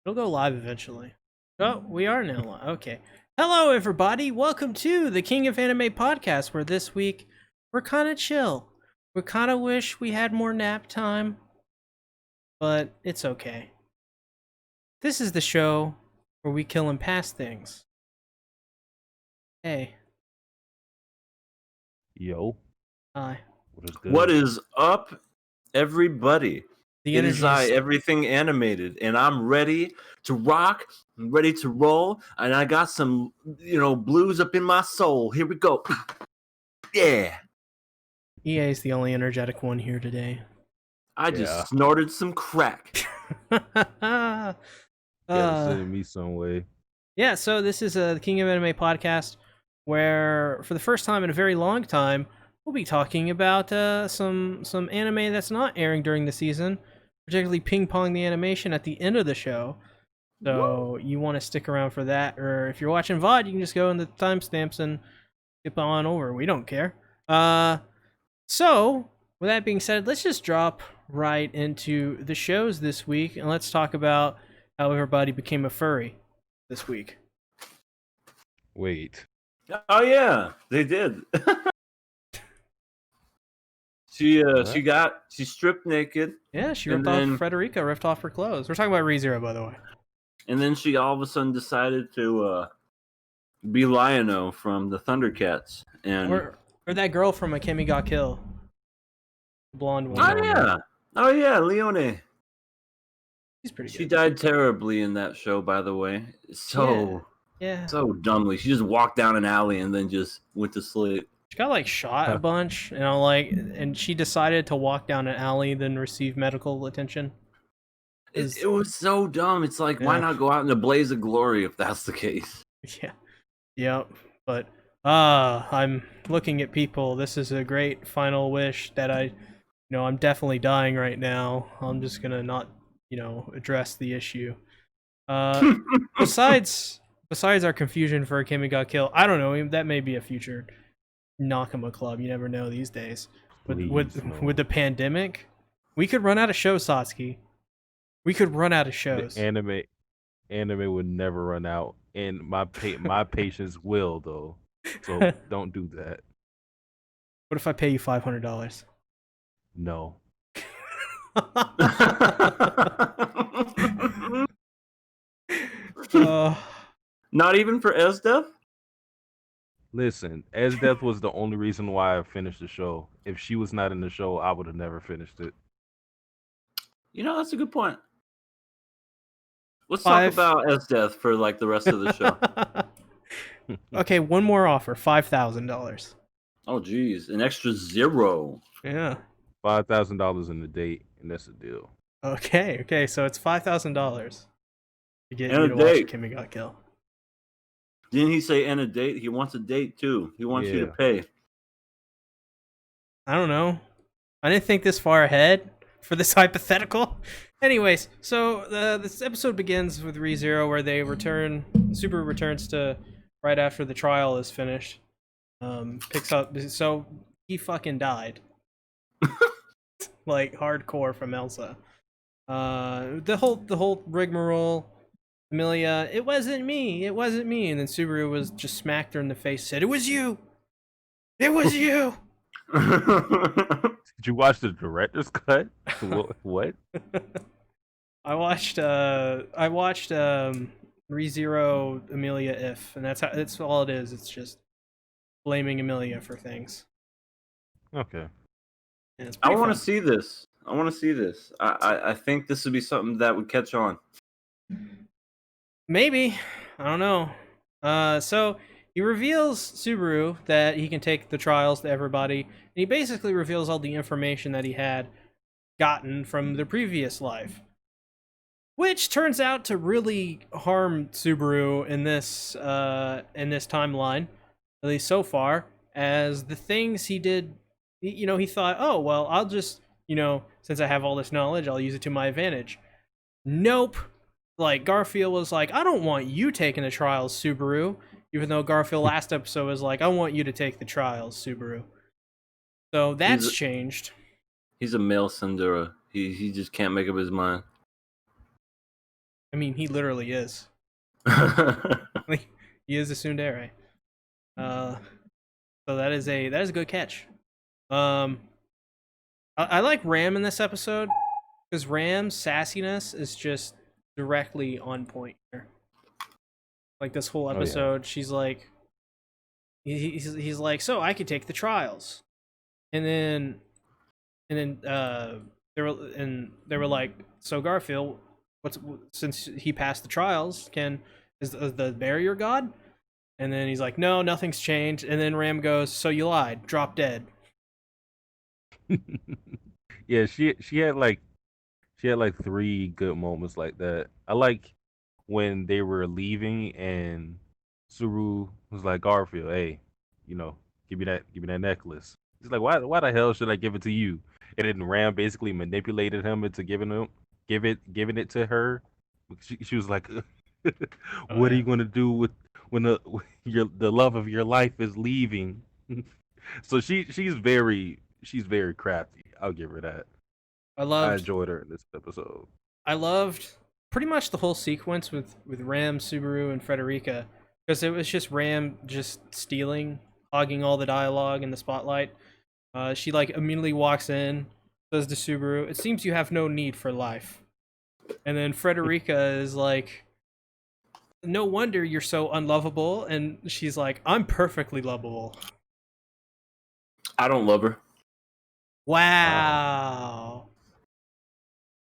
It'll go live eventually. Oh, we are now live. Okay. Hello, everybody. Welcome to the King of Anime podcast, where this week we're kind of chill. We kind of wish we had more nap time, but it's okay. This is the show where we kill and pass things. Hey. Yo, Hi. what is good? What is up, everybody? The It is energy I, is... Everything Animated, and I'm ready to rock, I'm ready to roll, and I got some, blues up in my soul. Here we go. Yeah. EA is the only energetic one here today. I just snorted some crack. Gotta send me some way. Yeah, so this is the King of Anime podcast, where for the first time in a very long time, we'll be talking about some anime that's not airing during the season, particularly Ping Pong the animation at the end of the show. So you want to stick around for that, or if you're watching VOD, you can just go in the timestamps and skip on over. We don't care. So with that being said, let's just drop right into the shows this week, and let's talk about how everybody became a furry this week. Wait. Oh yeah, they did. She stripped naked. Yeah, she ripped off Frederica, ripped off her clothes. We're talking about ReZero, by the way. And then she all of a sudden decided to be Lion-O from the Thundercats. And Or that girl from Akemi Got Kill. Blonde one. Oh yeah, Leone. She's pretty good. She died terribly in that show, by the way. So dumbly. She just walked down an alley and then just went to sleep. She got like shot a bunch, and she decided to walk down an alley, then receive medical attention. It was so dumb. It's like, why not go out in a blaze of glory if that's the case? Yeah. But I'm looking at people. This is a great final wish that I'm definitely dying right now. I'm just gonna not, address the issue. Besides our confusion for Akemi Got Kill, I don't know. That may be a future Nakama club. You never know these days. With the pandemic, we could run out of shows, Satsuki. We could run out of shows. The anime would never run out, and my patience will though. So don't do that. What if I pay you $500? No. Not even for Esdeath? Listen, Esdeath was the only reason why I finished the show. If she was not in the show, I would have never finished it. That's a good point. Let's talk about Esdeath for like the rest of the show. Okay, one more offer, $5,000. Oh geez, an extra zero. Yeah. $5,000 in the date, and that's a deal. Okay, so it's $5,000 to get and you to watch Akemi Got Kill. Didn't he say and a date? He wants a date too. He wants you to pay. I don't know. I didn't think this far ahead for this hypothetical. Anyways, so this episode begins with ReZero, where they return. Subaru returns to right after the trial is finished. Picks up. So he fucking died. Like hardcore from Elsa. The whole rigmarole. Amelia, it wasn't me, and then Subaru was just smacked her in the face, said, "It was you! It was you!" Did you watch the director's cut? What? I watched ReZero Amelia If, and that's all it is. It's just blaming Amelia for things. Okay. I want to see this. I think this would be something that would catch on. Maybe. I don't know. So he reveals Subaru that he can take the trials to everybody, and he basically reveals all the information that he had gotten from the previous life, which turns out to really harm Subaru in this timeline, at least so far, as the things he did. He thought, oh well, I'll just, since I have all this knowledge, I'll use it to my advantage. Nope. Like, Garfield was like, I don't want you taking the trials, Subaru. Even though Garfield last episode was like, I want you to take the trials, Subaru. So that's changed. He's a male Sindura. He just can't make up his mind. I mean, he literally is. Like, he is a tsundere. So that is a good catch. Um, I like Ram in this episode because Ram's sassiness is just directly on point here. Like this whole Oh yeah. episode, she's like, he's like, so I could take the trials, and then they were like, so Garfield, what's since he passed the trials, is the barrier god? And then he's like, no, nothing's changed. And then Ram goes, so you lied, drop dead. Yeah, she had like three good moments like that. I like when they were leaving and Suru was like, Garfield, hey, give me that necklace. He's like, why the hell should I give it to you? And then Ram basically manipulated him into giving it to her. She was like, Oh what are yeah, you gonna do with when the love of your life is leaving? So she's very crafty. I'll give her that. I I loved enjoyed her in this episode. I loved pretty much the whole sequence with Ram, Subaru, and Frederica because it was just Ram just stealing, hogging all the dialogue in the spotlight. She like immediately walks in, says to Subaru, "It seems you have no need for life." And then Frederica is like, "No wonder you're so unlovable." And she's like, "I'm perfectly lovable." I don't love her. Wow.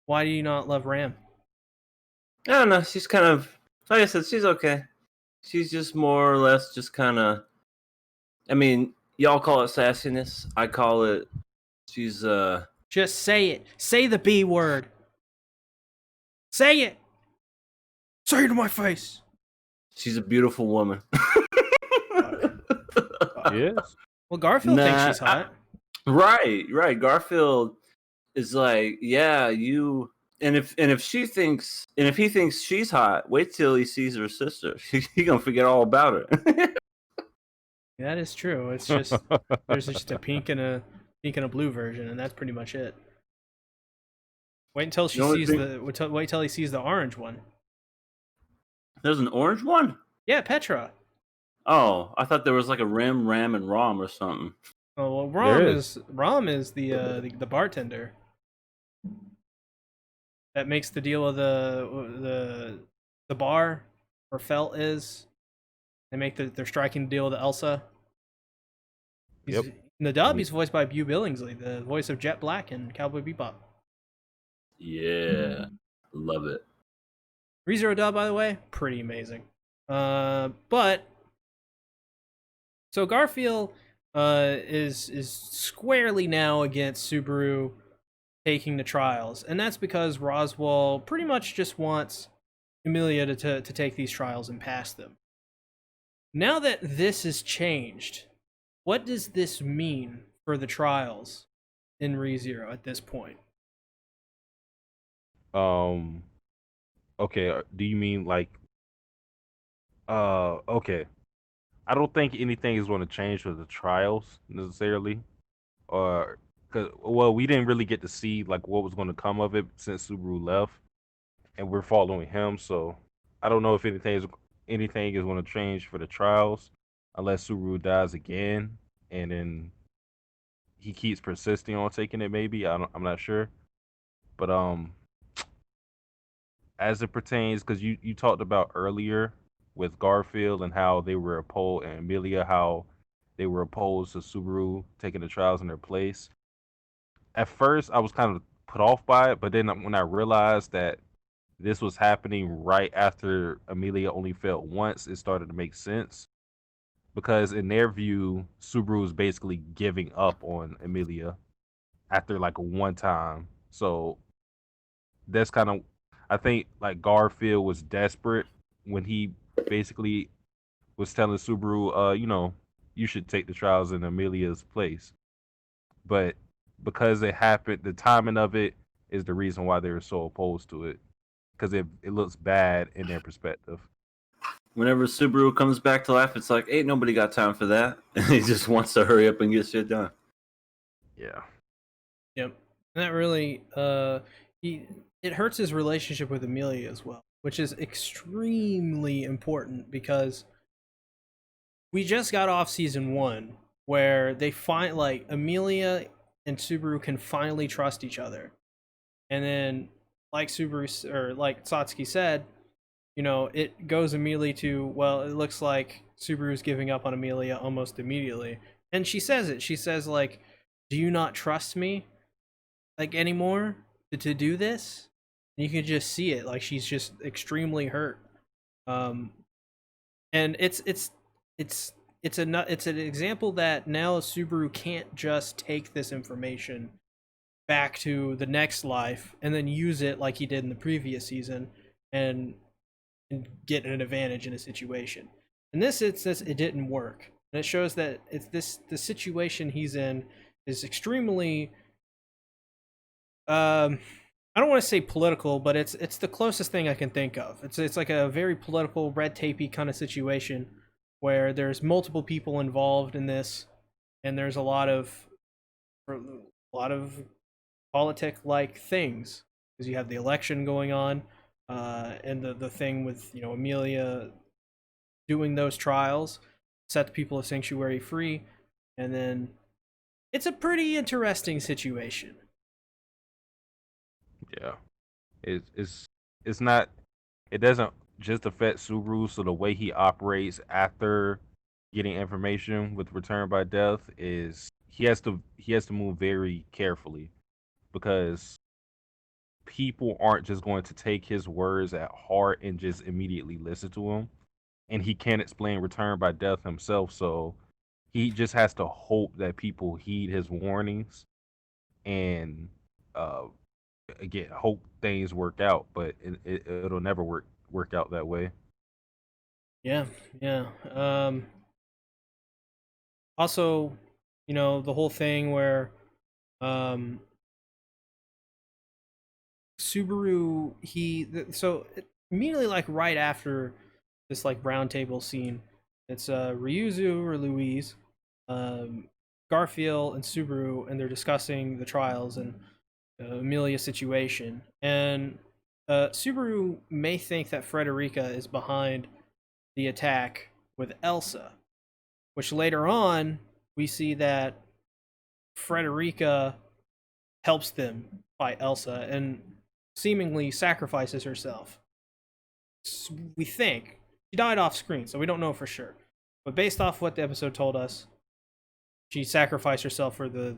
Why do you not love Ram? I don't know. She's kind of, like I said, she's okay. She's just more or less just kind of. I mean, y'all call it sassiness. I call it. She's Just say it. Say the B word. Say it. Say it to my face. she's a beautiful woman. Yes. Well, Garfield thinks she's Nah, hot. Right. Garfield is like, yeah, you. And if he thinks she's hot, wait till he sees her sister. He gonna forget all about her. That is true. It's just there's just a pink and a blue version, and that's pretty much it. Wait until she The only sees thing- wait till he sees the orange one. There's an orange one. Yeah, Petra. Oh, I thought there was like a Ram, and Rom or something. Oh well, There is. Rom is the bartender that makes the deal with the bar where Felt is. They make they're striking the deal with Elsa. Yep. In the dub, he's voiced by Bew Billingsley, the voice of Jet Black in Cowboy Bebop. Yeah, love it. ReZero dub, by the way, pretty amazing. But so Garfield is squarely now against Subaru taking the trials, and that's because Roswell pretty much just wants Emilia to take these trials and pass them. Now that this has changed, what does this mean for the trials in ReZero at this point? Okay. Do you mean like? Okay. I don't think anything is going to change for the trials necessarily, or because we didn't really get to see like what was going to come of it since Subaru left, and we're following him. So I don't know if anything is going to change for the trials, unless Subaru dies again, and then he keeps persisting on taking it. Maybe I'm not sure, but as it pertains, because you talked about earlier with Garfield and how they were opposed, and Amelia, how they were opposed to Subaru taking the trials in their place. At first, I was kind of put off by it, but then when I realized that this was happening right after Amelia only failed once, it started to make sense. Because in their view, Subaru is basically giving up on Amelia after like one time. So that's kind of, I think like Garfield was desperate when he basically was telling Subaru, you should take the trials in Amelia's place. But because it happened, the timing of it is the reason why they were so opposed to it. Because it looks bad in their perspective. Whenever Subaru comes back to life, it's like, ain't nobody got time for that. And he just wants to hurry up and get shit done. Yeah. Yep. And that really it hurts his relationship with Amelia as well. which is extremely important because we just got off season 1 where they find like Amelia and Subaru can finally trust each other. And then like Subaru or like Satsuki said, you know, it goes immediately to, well, it looks like Subaru's giving up on Amelia almost immediately. And she says it. She says like, "Do you not trust me like anymore to do this?" And you can just see it, like she's just extremely hurt. Um and it's an example that now Subaru can't just take this information back to the next life and then use it like he did in the previous season and and get an advantage in a situation. In this instance, it didn't work, and it shows that it's this the situation he's in is extremely I don't want to say political, but it's the closest thing I can think of. It's like a very political, red tapey kind of situation where there's multiple people involved in this, and there's a lot of politic like things because you have the election going on, and the thing with Amelia doing those trials, set the people of Sanctuary free, and then it's a pretty interesting situation. Yeah, it's not. It doesn't just affect Subaru. So the way he operates after getting information with return by death is he has to move very carefully because people aren't just going to take his words at heart and just immediately listen to him. And he can't explain return by death himself, so he just has to hope that people heed his warnings and uh, again hope things work out. But it'll never work out that way. Yeah, yeah. Also, the whole thing where um, Subaru so immediately like right after this like round table scene, it's Ryuzu or Louise, um, Garfield and Subaru, and they're discussing the trials and Amelia's situation. And Subaru may think that Frederica is behind the attack with Elsa, which later on we see that Frederica helps them fight Elsa and seemingly sacrifices herself. We think she died off screen, so we don't know for sure. But based off what the episode told us, she sacrificed herself for the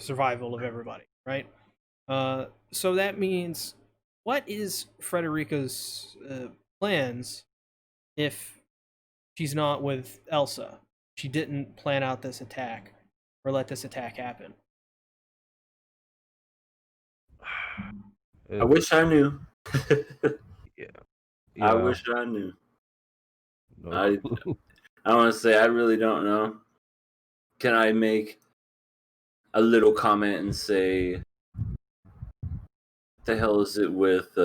survival of everybody, right? So that means, what is Frederica's plans if she's not with Elsa? She didn't plan out this attack or let this attack happen. I wish I knew. Yeah, I yeah. wish I knew. No I clue. I want to say I really don't know. Can I make a little comment and say, what the hell is it with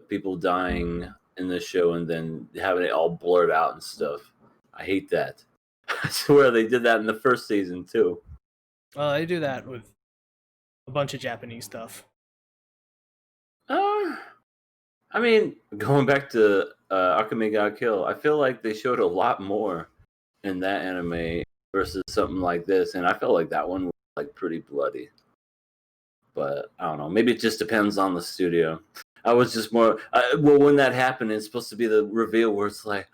people dying in the show and then having it all blurred out and stuff? I hate that. I swear they did that in the first season too. They do that with a bunch of Japanese stuff. Uh, I mean, going back to Akame ga Kill, I feel like they showed a lot more in that anime versus something like this, and I felt like that one was like pretty bloody. But I don't know. Maybe it just depends on the studio. I was just more well when that happened. It's supposed to be the reveal where it's like,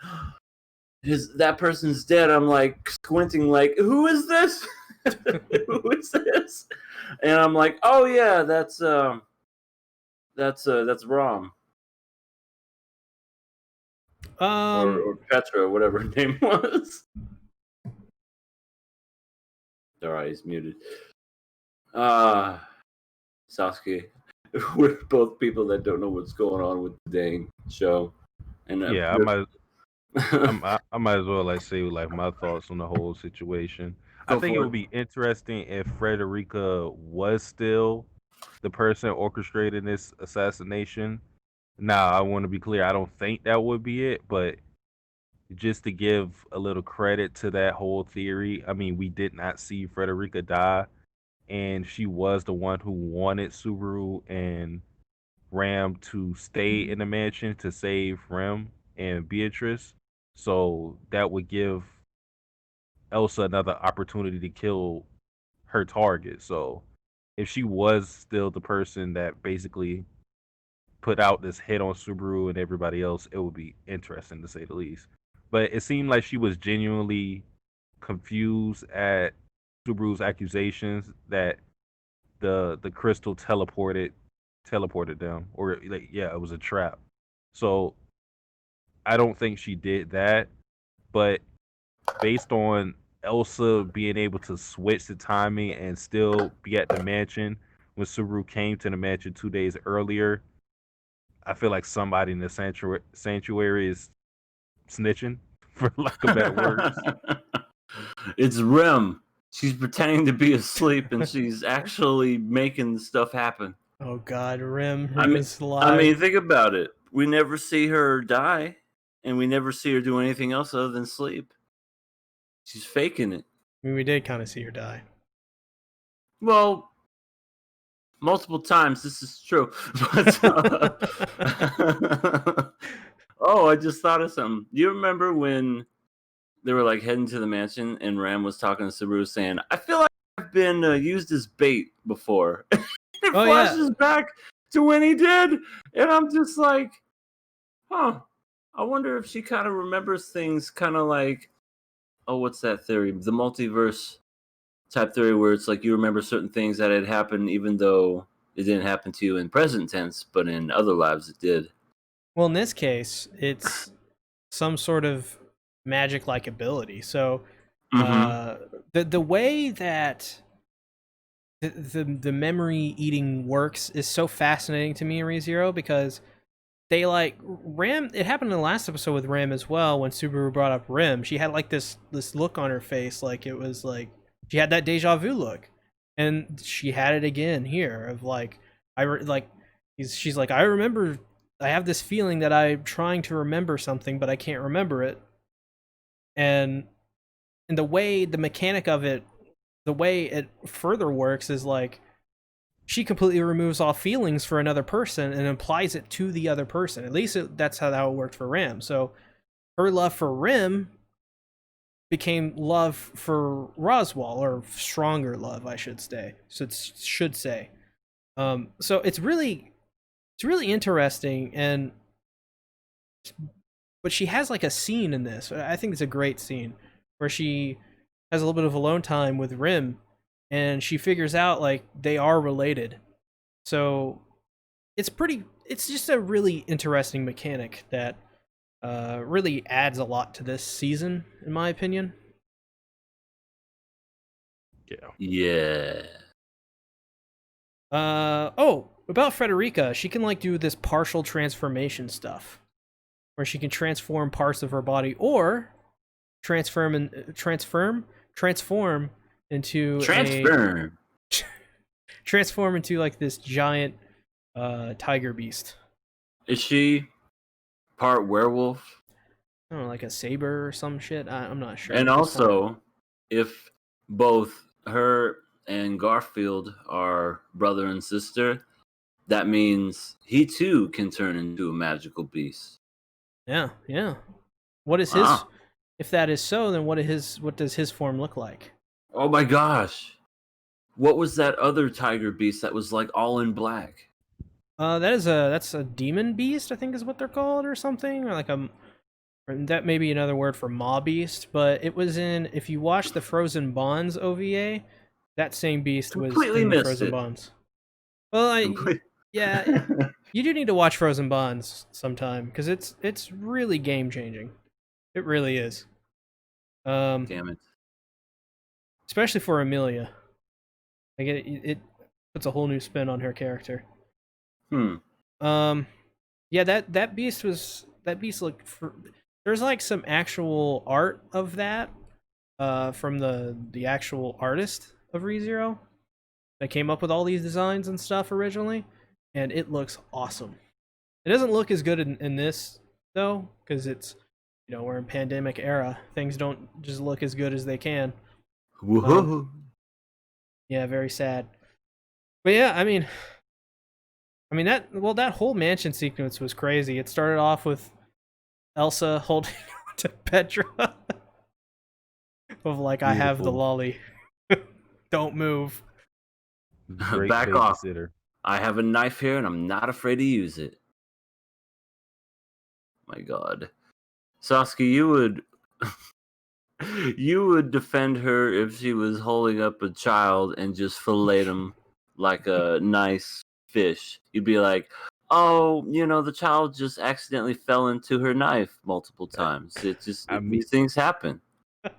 that person's dead. I'm like squinting, like, who is this? Who is this? And I'm like, oh yeah, that's Rom Um, or Petra, or whatever her name was. All right, he's muted. Sasuke. We're both people that don't know what's going on with the dang show, and Yeah, I might as well like say like my thoughts on the whole situation. I go think it for would it. be interesting if Frederica was still the person orchestrating this assassination. Now, I want to be clear, I don't think that would be it, but just to give a little credit to that whole theory, I mean, we did not see Frederica die, and she was the one who wanted Subaru and Ram to stay in the mansion to save Rem and Beatrice. So that would give Elsa another opportunity to kill her target. So if she was still the person that basically put out this hit on Subaru and everybody else, it would be interesting to say the least. But it seemed like she was genuinely confused at Subaru's accusations that the crystal teleported them, or like, yeah, it was a trap. So I don't think she did that, but based on Elsa being able to switch the timing and still be at the mansion when Subaru came to the mansion 2 days earlier, I feel like somebody in the sanctuary is snitching, for lack of better words. It's Rem. She's pretending to be asleep, and she's actually making stuff happen. Oh God, Rim I mean, is alive. think about it. We never see her die, and we never see her do anything else other than sleep. She's faking it. I mean, we did kind of see her die. Well, multiple times. This is true. But, oh, I just thought of something. Do you remember when they were like heading to the mansion, and Ram was talking to Subaru, saying, "I feel like I've been used as bait before." It Oh, flashes back to when he did, and I'm just like, huh. I wonder if she kind of remembers things kind of like, oh, what's that theory? The multiverse type theory where it's like you remember certain things that had happened even though it didn't happen to you in present tense, but in other lives it did. Well, in this case, it's some sort of magic-like ability. So, the way that the memory eating works is so fascinating to me in ReZero, because they like Ram. It happened in the last episode with Ram as well. When Subaru brought up Rim, she had like this look on her face, like it was like she had that deja vu look, and she had it again here of like she's like, I remember. I have this feeling that I'm trying to remember something, but I can't remember it. And the way the mechanic of it, the way it further works is like she completely removes all feelings for another person and applies it to the other person. At least that's how that worked for Ram. So her love for Rim became love for Roswell, or stronger love, I should say. So it's really interesting, and but she has like a scene in this. I think it's a great scene where she has a little bit of alone time with Rim, and she figures out like they are related. So it's just a really interesting mechanic that really adds a lot to this season, in my opinion. Yeah. Oh, about Frederica, she can like do this partial transformation stuff, where she can transform parts of her body, or transform into transform into like this giant tiger beast. Is she part werewolf? I don't know, like a saber or some shit. I'm not sure. And also, if both her and Garfield are brother and sister, that means he too can turn into a magical beast. Yeah. What is his? If that is so, then what does his form look like? Oh my gosh! What was that other tiger beast that was like all in black? That's a demon beast, I think is what they're called, or something, or like that may be another word for maw beast. But it was in, if you watch the Frozen Bonds OVA, that same beast was in the Frozen Bonds. Well, yeah, you do need to watch Frozen Bonds sometime, because it's really game changing. It really is. Damn it! Especially for Amelia, like it puts a whole new spin on her character. Yeah, that beast looked there's like some actual art of that from the actual artist of ReZero that came up with all these designs and stuff originally, and it looks awesome. It doesn't look as good in this though, because it's, we're in pandemic era. Things don't just look as good as they can. Whoa! Yeah, very sad. But yeah, I mean, I mean that whole mansion sequence was crazy. It started off with Elsa holding on to Petra of like I have the Beautiful. lolly. Don't move. Great Back off. babysitter. I have a knife here, and I'm not afraid to use it. My God, Sasuke, you would defend her if she was holding up a child and just fillet him like a nice fish. You'd be like, "Oh, the child just accidentally fell into her knife multiple times. I mean, These things happen."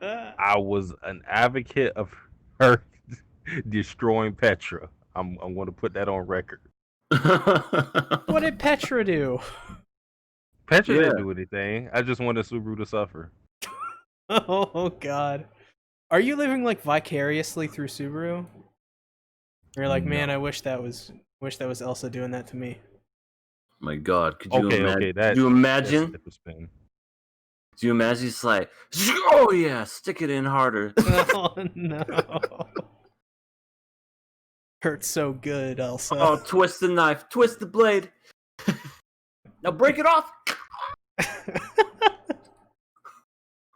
I was an advocate of her destroying Petra. I'm going to put that on record. What did Petra do? Petra Yeah. didn't do anything. I just wanted Subaru to suffer. Oh God. Are you living like vicariously through Subaru? You're like, man, No. I wish that was Elsa doing that to me. My God, could you Okay, imagine? okay, Could you that's imagine? a different spin. Do you imagine? It's like, oh yeah, stick it in harder. Oh no. Hurts so good, Elsa. Oh, twist the knife, twist the blade. Now break it off.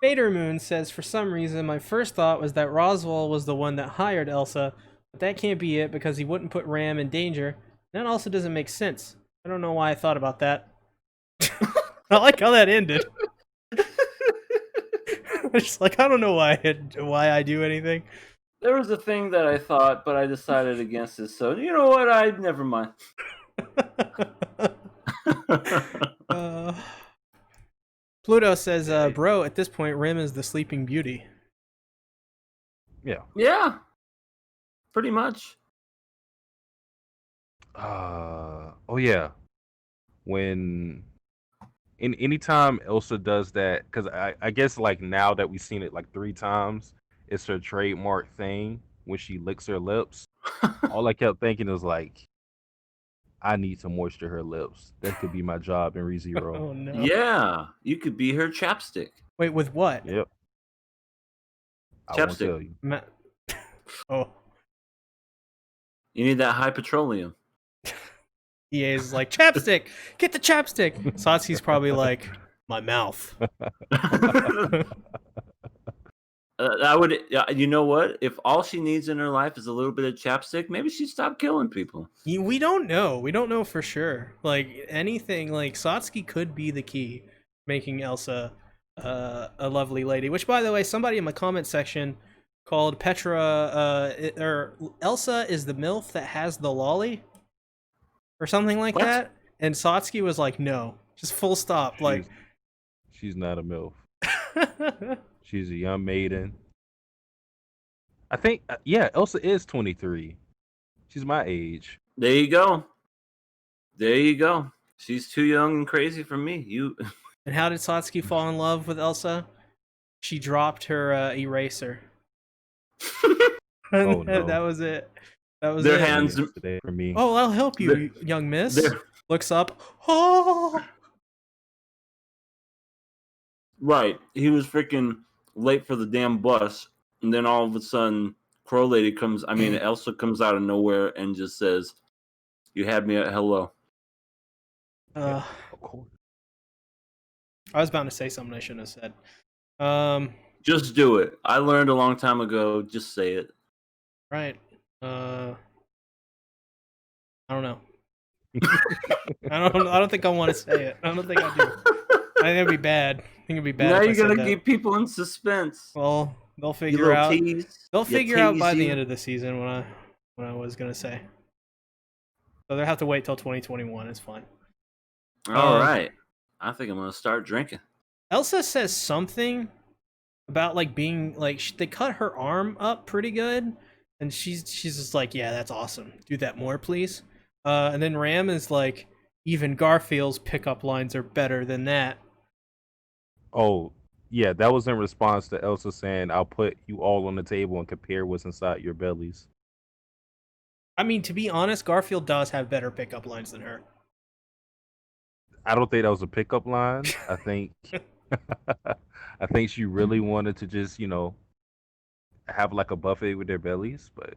Vader Moon says, for some reason, my first thought was that Roswell was the one that hired Elsa, but that can't be it because he wouldn't put Ram in danger. That also doesn't make sense. I don't know why I thought about that. I like how that ended. Just like, I don't know why I do anything. There was a thing that I thought, but I decided against it. So you know what? I never mind. Pluto says, bro, at this point, Rim is the Sleeping Beauty. Yeah. Yeah, pretty much. Oh yeah. When anytime Elsa does that, because I guess like now that we've seen it like 3 times, it's her trademark thing when she licks her lips. All I kept thinking is like, I need to moisture her lips. That could be my job in ReZero. Oh no. Yeah, you could be her chapstick. Wait, with what? Yep. I won't Chapstick. tell you. Oh. You need that high petroleum. EA's like, chapstick! Get the chapstick! Satsuki's probably like, my mouth. I would. You know what? If all she needs in her life is a little bit of chapstick, maybe she'd stop killing people. We don't know. We don't know for sure. Like, anything, like, Satsuki could be the key, making Elsa a lovely lady. Which, by the way, somebody in my comment section called Petra, or Elsa is the MILF that has the lolly? Or something like What? that. And Satsuki was like, no. Just full stop. Like, She's not a MILF. She's a young maiden. I think, yeah, Elsa is 23. She's my age. There you go. There you go. She's too young and crazy for me. And how did Satsuki fall in love with Elsa? She dropped her eraser. Oh, no. That was it. That was Their it. hands- Today for me. Oh, I'll help you, young miss. They're- Looks up. Oh! Right. He was freaking late for the damn bus, and then all of a sudden, Elsa comes out of nowhere and just says, "You had me at hello." Uh, Of course. I was bound to say something I shouldn't have said. Just do it. I learned a long time ago. Just say it. Right. I don't know. I don't think I want to say it. I don't think I do. I think it'd be bad. I think it'd be bad. Now if I you're said gonna that. keep people in suspense. Well, they'll You figure little out. tease. They'll You figure out by the teasy. end of the season what I was gonna say. So they'll have to wait till 2021. It's fine. All right. I think I'm gonna start drinking. Elsa says something about like being like they cut her arm up pretty good, and she's just like, yeah, that's awesome. Do that more, please. And then Ram is like, even Garfield's pickup lines are better than that. Oh, yeah, that was in response to Elsa saying, I'll put you all on the table and compare what's inside your bellies. I mean, to be honest, Garfield does have better pickup lines than her. I don't think that was a pickup line. I think I think she really wanted to just, have like a buffet with their bellies, but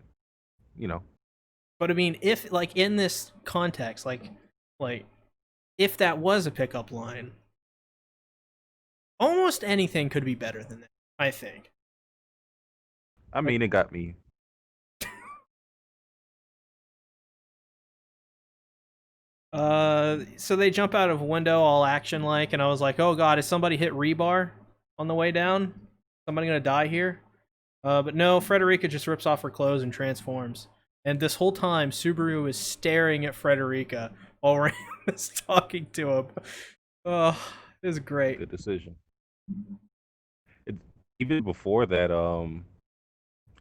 But I mean, if like in this context, like if that was a pickup line, almost anything could be better than that. I think. I Like, mean, it got me. so they jump out of a window all action like, and I was like, oh god, is somebody hit rebar on the way down? Somebody gonna die here? But no, Frederica just rips off her clothes and transforms. And this whole time, Subaru is staring at Frederica while Ram is talking to him. Oh, it was great. Good decision. It, even before that,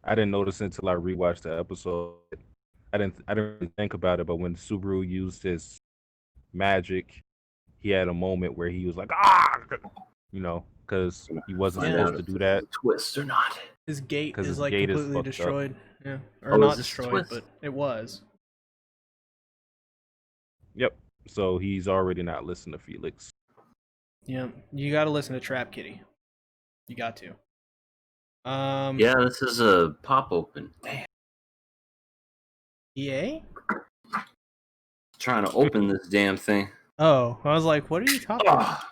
I didn't notice until I rewatched the episode. I didn't really think about it, but when Subaru used his magic, he had a moment where he was like, ah, because he wasn't Find supposed out to if do it's that. a twist or not. His gate Because is his like gate is completely fucked up. destroyed. Yeah, or Oh, not is this destroyed, twist? but it was. Yep. So he's already not listening to Felix. Yeah, you got to listen to Trap Kitty. You got to. Yeah, this is a pop open. Damn. EA? Trying to open this damn thing. Oh, I was like, what are you talking about? Ah,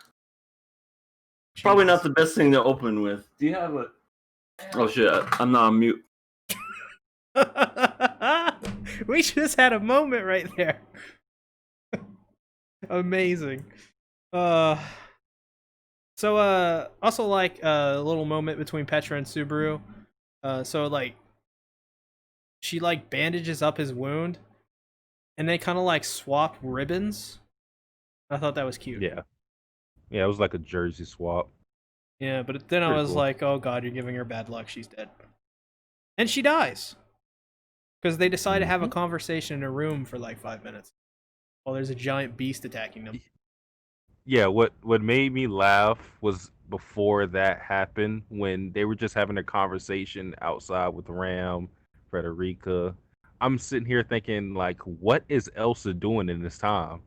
probably not Jesus. the best thing to open with. Do you have a? Oh shit! I'm not on mute. We just had a moment right there. Amazing. Also like a little moment between Petra and Subaru. So like she like bandages up his wound and they kind of like swap ribbons. I thought that was cute. Yeah. Yeah, it was like a jersey swap. Yeah, but then I Pretty was cool. like, oh god, you're giving her bad luck. She's dead. And she dies. Because they decide to have a conversation in a room for like 5 minutes while there's a giant beast attacking them. Yeah, what made me laugh was before that happened when they were just having a conversation outside with Ram, Frederica. I'm sitting here thinking like, what is Elsa doing in this time?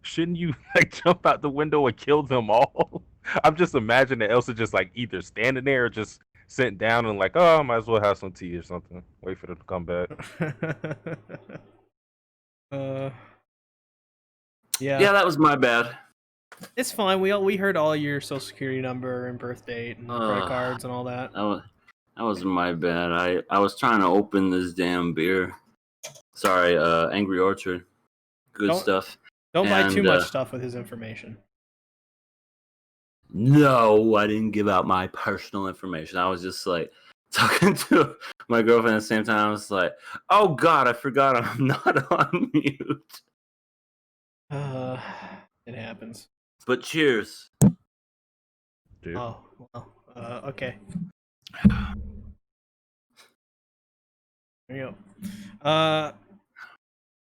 Shouldn't you like jump out the window and kill them all? I'm just imagining Elsa just like either standing there or just sitting down and like, oh, I might as well have some tea or something. Wait for them to come back. Yeah. Yeah, that was my bad. It's fine. We heard all your social security number and birth date and credit cards and all that. That was my bad. I was trying to open this damn beer. Sorry, Angry Orchard. Good stuff. Don't buy too much stuff with his information. No, I didn't give out my personal information. I was just like talking to my girlfriend at the same time. I was like, oh God, I forgot I'm not on mute. It happens. But cheers. Dude. Oh, well, okay. There you go.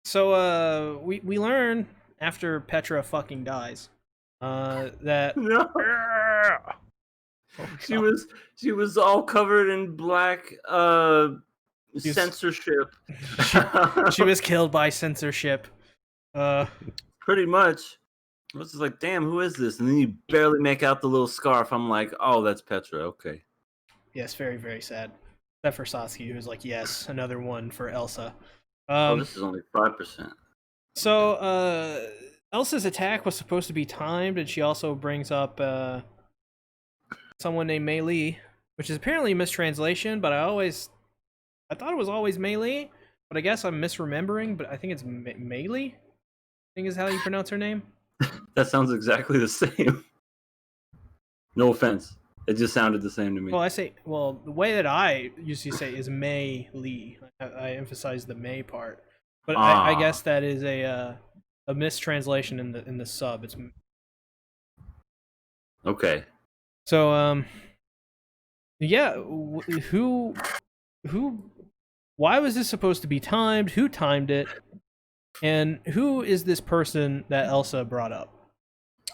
So we learn after Petra fucking dies, that No. She was all covered in black censorship. she was killed by censorship. Pretty much. I was just like, damn, who is this? And then you barely make out the little scarf. I'm like, oh, that's Petra. Okay. Yes, very, very sad. Except for Satsuki, who's like, yes, another one for Elsa. This is only 5%. So, Elsa's attack was supposed to be timed, and she also brings up someone named Mei Li, which is apparently a mistranslation, but I thought it was always Mei Li, but I guess I'm misremembering, but I think it's Mei Li, I think is how you pronounce her name. That sounds exactly the same. No offense. It just sounded the same to me. Well, the way that I usually say is Mei Li. I emphasize the Mei part. But I guess that is a mistranslation in the sub. It's okay. So yeah, who why was this supposed to be timed? Who timed it? And who is this person that Elsa brought up?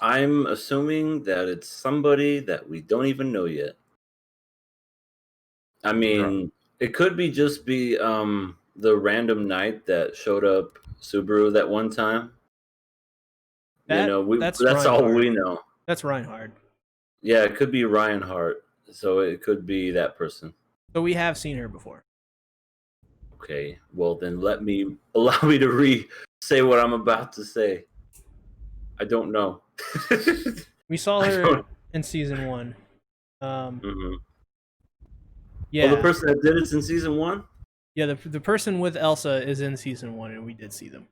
I'm assuming that it's somebody that we don't even know yet. I mean, it could be just be the random knight that showed up Subaru that one time. That's all we know. That's Reinhard. Yeah, it could be Reinhardt. So it could be that person. So we have seen her before. Okay, well then allow me to say what I'm about to say. I don't know. We saw I her don't. in season 1. Mhm. Oh, the Yeah, person that did it's in season 1. yeah. The person with Elsa is in season 1, and we did see them.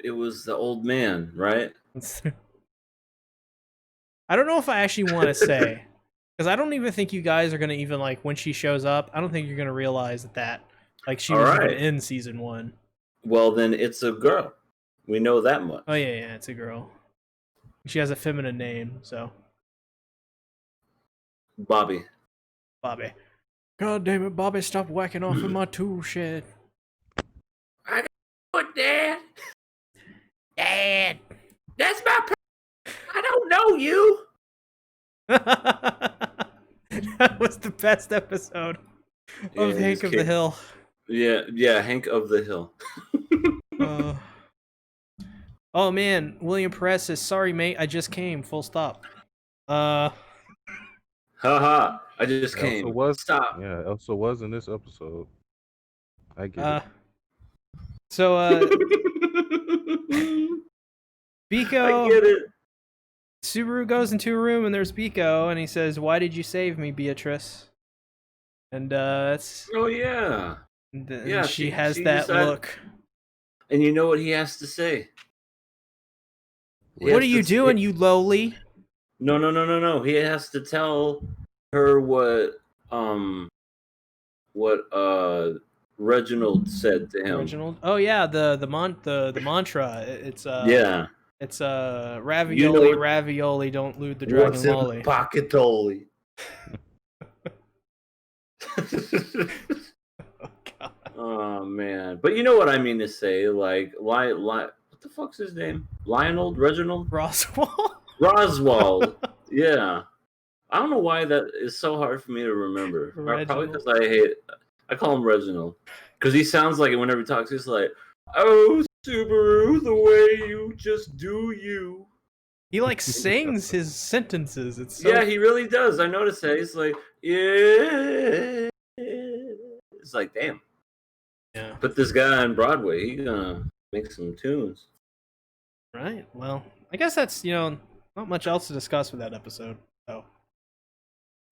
It was the old man, right? I don't know if I actually want to say, because I don't even think you guys are gonna even like when she shows up. I don't think you're gonna realize that like she All was even right. in season 1. Well, then it's a girl. We know that Oh much. yeah, it's a girl. She has a feminine name, so Bobby. Bobby. God damn it, Bobby! Stop whacking off in my tool shed. I got what, Dad? Dad. That's my. I don't know you. That was the best episode Yeah, of he Hank just of the kicked. Hill. Yeah, Hank of the Hill. Uh, oh man, William Perez says, "Sorry, mate, I just came." Full stop. Uh, Haha! I just Elsa came. was, Stop. yeah, Elsa was in this episode. I get uh. it. So, I Biko, get it. Subaru goes into a room and there's Biko, and he says, "Why did you save me, Beatrice?" And it's Oh yeah, and yeah. she She has she that decided, look. and you know what he has to say. He What What? are has to. you doing, you lowly? No. He has to tell her what Reginald said to him. Reginald. Oh yeah, the mantra. Yeah. It's You know ravioli, what, ravioli. Don't lose the what's dragon in the lolly. pocketoli. Oh god. Oh man. But you know what I mean to say, like what the fuck's his name? Lionel? Reginald? Roswell. Roswald. Yeah. I don't know why that is so hard for me to remember. Probably Reginald. because I call him Reginald. Because he sounds like it whenever he talks, he's like, "Oh, Subaru, the way you just do you." He like sings his sentences. It's so Yeah, he really does. I noticed that. He's like, "Yeah." It's like, damn. yeah. Put this guy on Broadway. He gonna make some tunes. Right. Well, I guess that's not much else to discuss with that episode. So,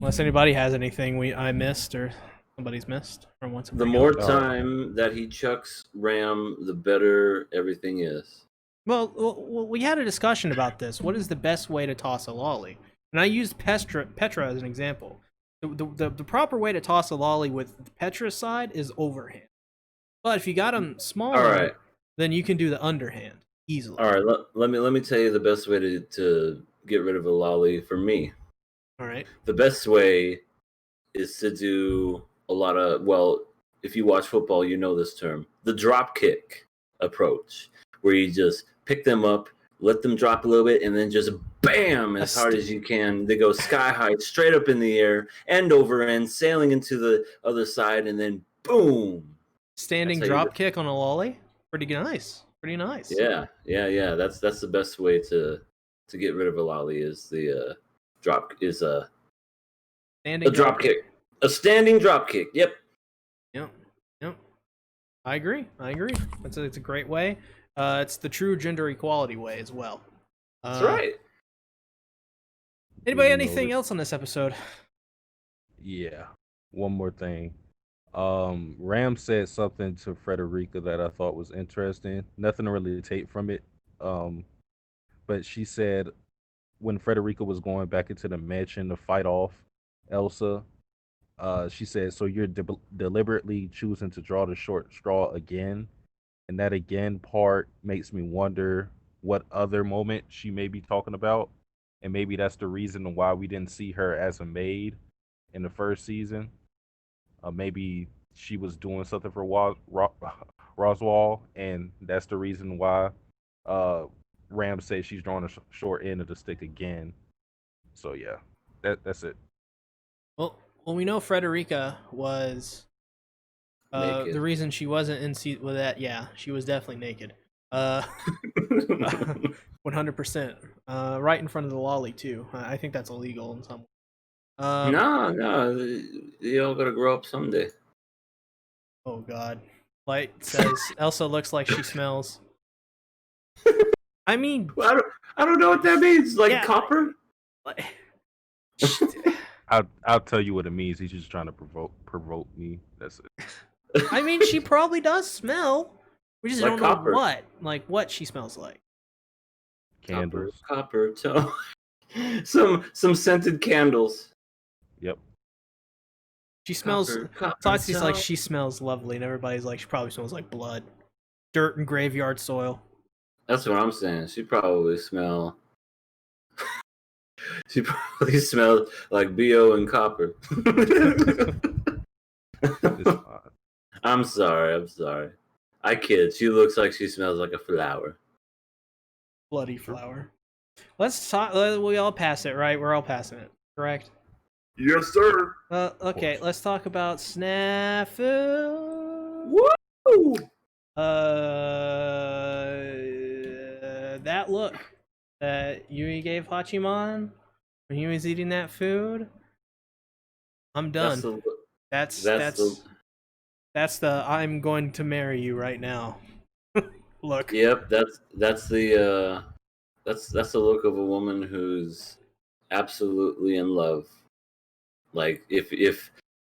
unless anybody has anything I missed or somebody's missed from once The upon a more time. time that he chucks Ram, the better everything is. Well, we had a discussion about this. What is the best way to toss a lolly? And I used Petra as an example. The proper way to toss a lolly with Petra's side is overhand. But if you got them smaller, All right. then you can do the underhand easily. All right, let me tell you the best way to get rid of a lolly for me. All right. The best way is to do a lot of, well, if you watch football, you know this term, the drop kick approach, where you just pick them up, let them drop a little bit, and then just bam as hard as you can. They go sky high, straight up in the air, end over end, sailing into the other side, and then boom. Standing drop kick on a lolly, pretty nice. Pretty nice. Yeah. That's the best way to get rid of a lolly is the standing a drop kick. A standing drop kick. Yep. Yep. I agree. It's a great way. It's the true gender equality way as well. That's right. Anybody anything else on this episode? Yeah. One more thing. Ram said something to Frederica that I thought was interesting. Nothing to really take from it. But she said when Frederica was going back into the mansion to fight off Elsa, she said, "So you're deliberately choosing to draw the short straw again?" And that again part makes me wonder what other moment she may be talking about, and maybe that's the reason why we didn't see her as a maid in the first season. Maybe she was doing something for Roswell, and that's the reason why Ram says she's drawing a short end of the stick again. So yeah, that's it. Well, we know Frederica was the reason she wasn't in with that. Yeah, she was definitely naked. 100%. Right in front of the lolly too. I think that's illegal in some way. No, you all gotta grow up someday. Oh God. Light says Elsa looks like she smells. I mean, I don't know what that means. Like yeah, copper? like, I'll tell you what it means. He's just trying to provoke me. That's it. I mean, she probably does smell. We just Like don't copper. know what she smells like. Candles. Copper. Some scented candles. Yep. She smells. Copper Satsuki's like toe. she smells lovely, and everybody's like she probably smells like blood, dirt, and graveyard soil. That's what I'm saying. She probably smell. She probably smelled like BO and copper. It's odd. I'm sorry. I kid. She looks like she smells like a flower. Bloody flower. Let's talk. We all pass it, right? We're all passing it, correct? Yes, sir. Okay. Let's talk about snafu. Woo! That look that Yui gave Hachiman when he was eating that food. I'm done. That's the I'm going to marry you right now. Look. Yep, that's the look of a woman who's absolutely in love. Like if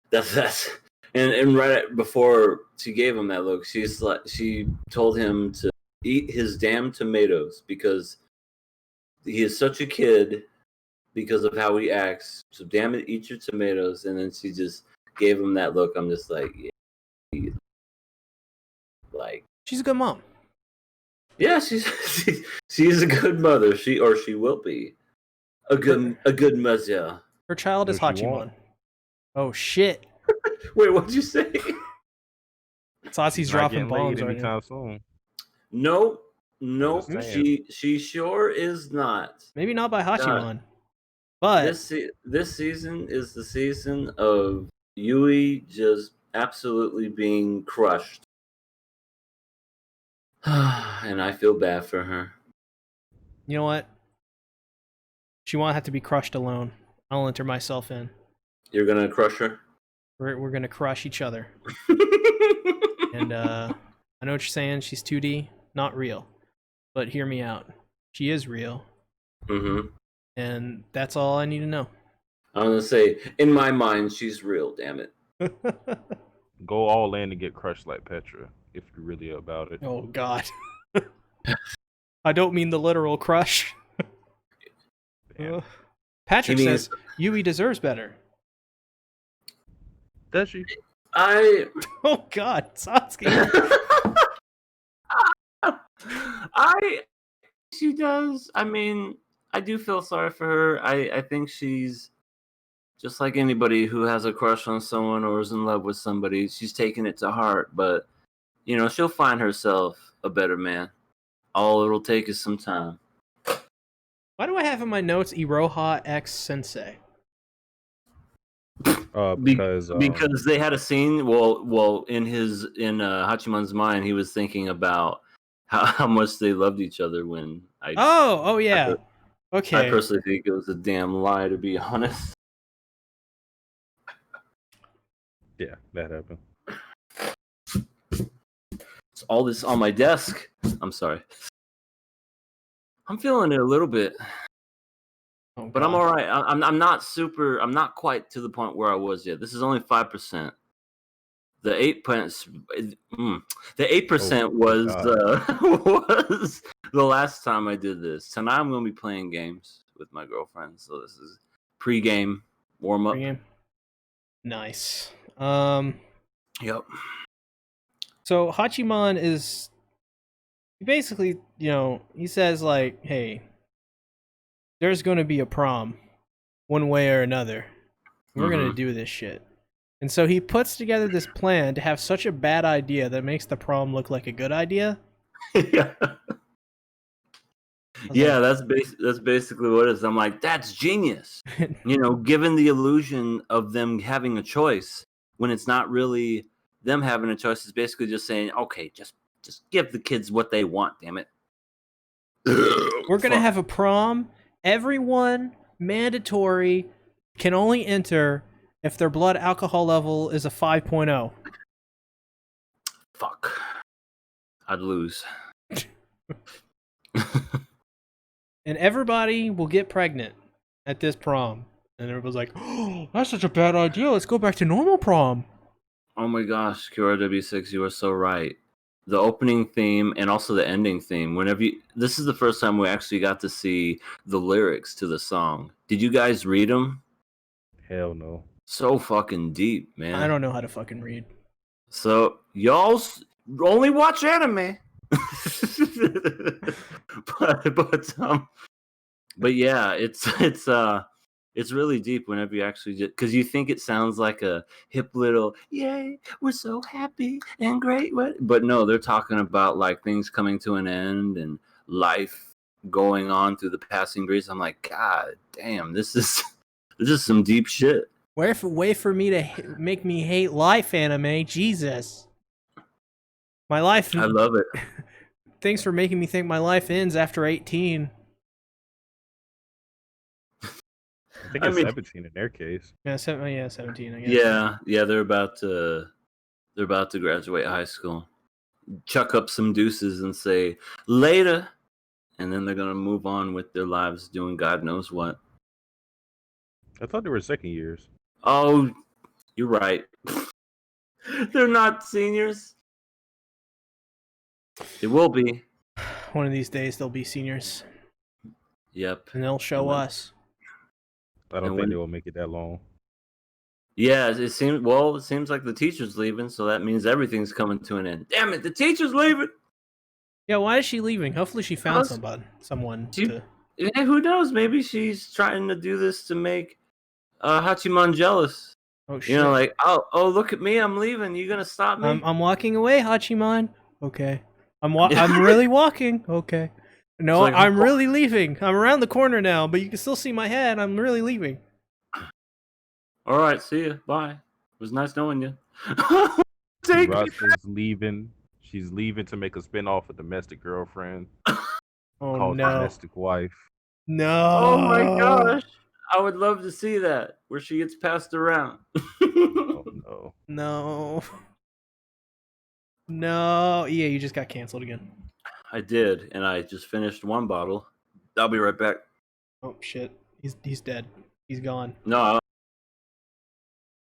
that's and right before she gave him that look, she told him to eat his damn tomatoes because he is such a kid because of how he acts. So damn it, eat your tomatoes. And then she just gave him that look. I'm just like, yeah, like She's a good mom. yeah, she's a good mother. She will be a good mother. Her child is What she Hachiman. want? Oh shit. Wait, what'd you say? Satsuki's Not dropping getting laid bombs right now. anytime soon. Nope. Just saying. She sure is not. Maybe not by Hachiman. But This season is the season of Yui just absolutely being crushed. And I feel bad for her. you know what? She won't have to be crushed alone. I'll enter myself in. You're gonna crush her? We're gonna crush each other. And I know what you're saying. She's 2D, not real. But hear me out. She is real, Mm-hmm. and that's all I need to know. I'm gonna say, in my mind, she's real, damn it. Go all in and get crushed like Petra if you're really about it. Oh God. I don't mean the literal crush. Damn. Patrick He says Yui deserves better. Does she? Oh God, Satsuki. She does. I mean, I do feel sorry for her. I think she's just like anybody who has a crush on someone or is in love with somebody. She's taking it to heart, but you know, she'll find herself a better man. All it'll take is some time. Why do I have in my notes Iroha X Sensei? Because they had a scene. Well, in Hachiman's mind, he was thinking about how much they loved each other. When Oh yeah. Okay. I personally think it was a damn lie, to be honest. yeah, that happened. It's all this on my desk. I'm sorry. I'm feeling it a little bit, Oh, but I'm God. all right. I'm not super. I'm not quite to the point where I was yet. This is only 5%. The 8%. The 8% was was the last time I did this. Tonight I'm going to be playing games with my girlfriend. So this is pre-game warm up. Pre-game. Nice. Yep. So Hachiman is basically, he says like, "Hey, there's going to be a prom, one way or another. We're going to do this shit." And so he puts together this plan to have such a bad idea that makes the prom look like a good idea. Yeah. Yeah, that's basically what it is. I'm like, that's genius. Given the illusion of them having a choice when it's not really them having a choice. It's basically just saying, okay, just give the kids what they want, damn it. We're going to have a prom. Everyone, mandatory, can only enter if their blood alcohol level is a 5.0. Fuck. I'd lose. And everybody will get pregnant at this prom. And everybody's like, oh, that's such a bad idea. Let's go back to normal prom. Oh my gosh, QRW6, you are so right. The opening theme and also the ending theme. This is the first time we actually got to see the lyrics to the song. Did you guys read them? Hell no. So fucking deep, man. I don't know how to fucking read. So y'all only watch anime. but yeah, it's really deep whenever you actually just, because you think it sounds like a hip little yay, we're so happy and great, but no, they're talking about like things coming to an end and life going on through the passing breeze. I'm like, God damn, this is some deep shit. Way for me to make me hate life, anime. Jesus. My life. I love it. Thanks for making me think my life ends after 18. I think it's 17 in their case. Yeah, 17, I guess. Yeah, they're about to graduate high school. Chuck up some deuces and say later, and then they're gonna move on with their lives doing God knows what. I thought they were second years. Oh, you're right. They're not seniors. They will be. One of these days they'll be seniors. Yep. And they'll show us. I don't think they will make it that long. Yeah, it seems like the teacher's leaving, so that means everything's coming to an end. Damn it, the teacher's leaving. Yeah, why is she leaving? Hopefully she found someone to... Yeah, who knows? Maybe she's trying to do this to make Hachiman jealous. Oh shit! You know, like, oh, look at me, I'm leaving. You gonna stop me? I'm walking away, Hachiman. Okay. I'm really walking. Okay. No, like, I'm really leaving. I'm around the corner now, but you can still see my head. I'm really leaving. All right, see you. Bye. It was nice knowing you. Russell's leaving. She's leaving to make a spinoff of Domestic Girlfriend. Oh no. Domestic Wife. No. Oh my gosh. I would love to see that, where she gets passed around. Oh no. No. No. Yeah, you just got canceled again. I did, and I just finished one bottle. I'll be right back. Oh shit. He's dead. He's gone. No.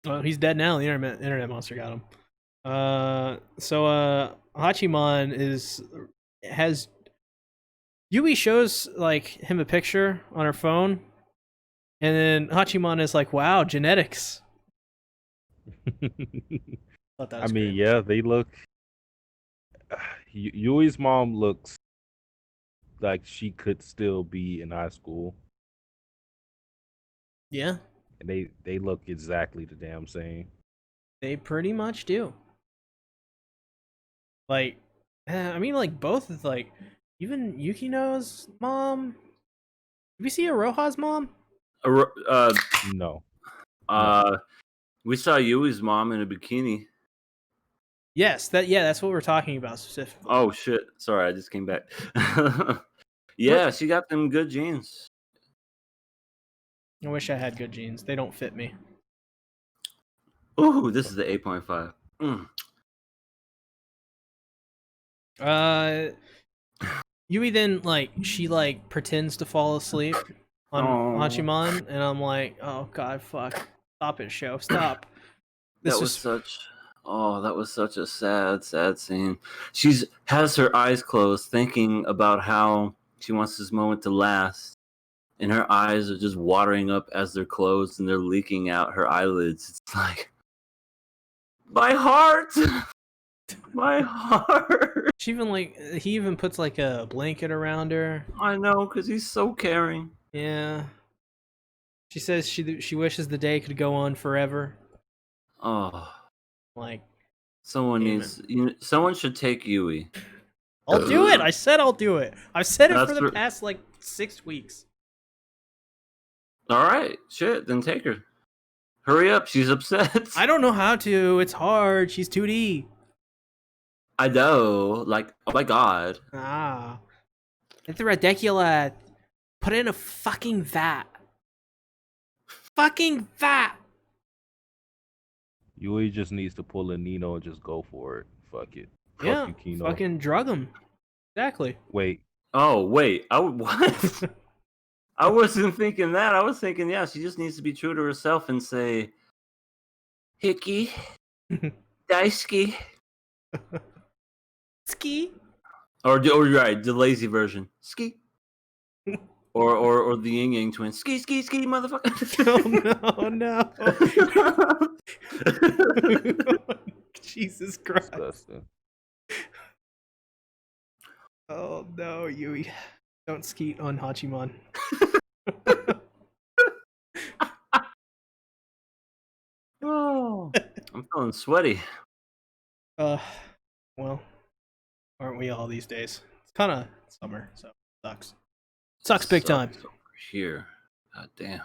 Well, he's dead now. The internet monster got him. So Hachiman has Yui shows like him a picture on her phone, and then Hachiman is like, "Wow, genetics." I mean, yeah, they look. Yui's mom looks like she could still be in high school. Yeah. And they look exactly the damn same. They pretty much do. Like, I mean, like both of like, even Yukino's mom. Did we see Aroha's mom? No. We saw Yui's mom in a bikini. Yes, that's what we're talking about specifically. Oh shit! Sorry, I just came back. Yeah, she got them good jeans. I wish I had good jeans. They don't fit me. Ooh, this is the 8.5. Yui then she pretends to fall asleep on Hachiman, and I'm like, oh god, fuck, stop it, show, stop. That was such a sad scene. She has her eyes closed, thinking about how she wants this moment to last, and her eyes are just watering up as they're closed, and they're leaking out her eyelids. It's like, my heart. My heart. She even he even puts like a blanket around her. I know, because he's so caring. Yeah. She says she wishes the day could go on forever. Oh. Like, someone should take Yui. I'll do it. I said I'll do it. I've said it for the past 6 weeks. All right, shit. Then take her. Hurry up. She's upset. I don't know how to. It's hard. She's 2D. I know. Like, oh my god. It's ridiculous. Put it in a fucking vat. Fucking vat. Yui just needs to pull a Nino and just go for it. fuck it. Yeah, Fuck Yukino. fucking drug him. Exactly. Wait, Oh wait, what? I wasn't thinking that. I was thinking, yeah, she just needs to be true to herself and say, "Hickey, Daisuke," Ski. or right, the lazy version, "Ski," or the Yin Yang twins, "Ski, ski, ski, motherfucker." Oh no, no. Jesus Christ. disgusting. Oh no, Yui. Don't skeet on Hachiman. Oh, I'm feeling sweaty. Well, aren't we all these days? It's kind of summer, so sucks. Sucks big time. Sucks over here. God damn.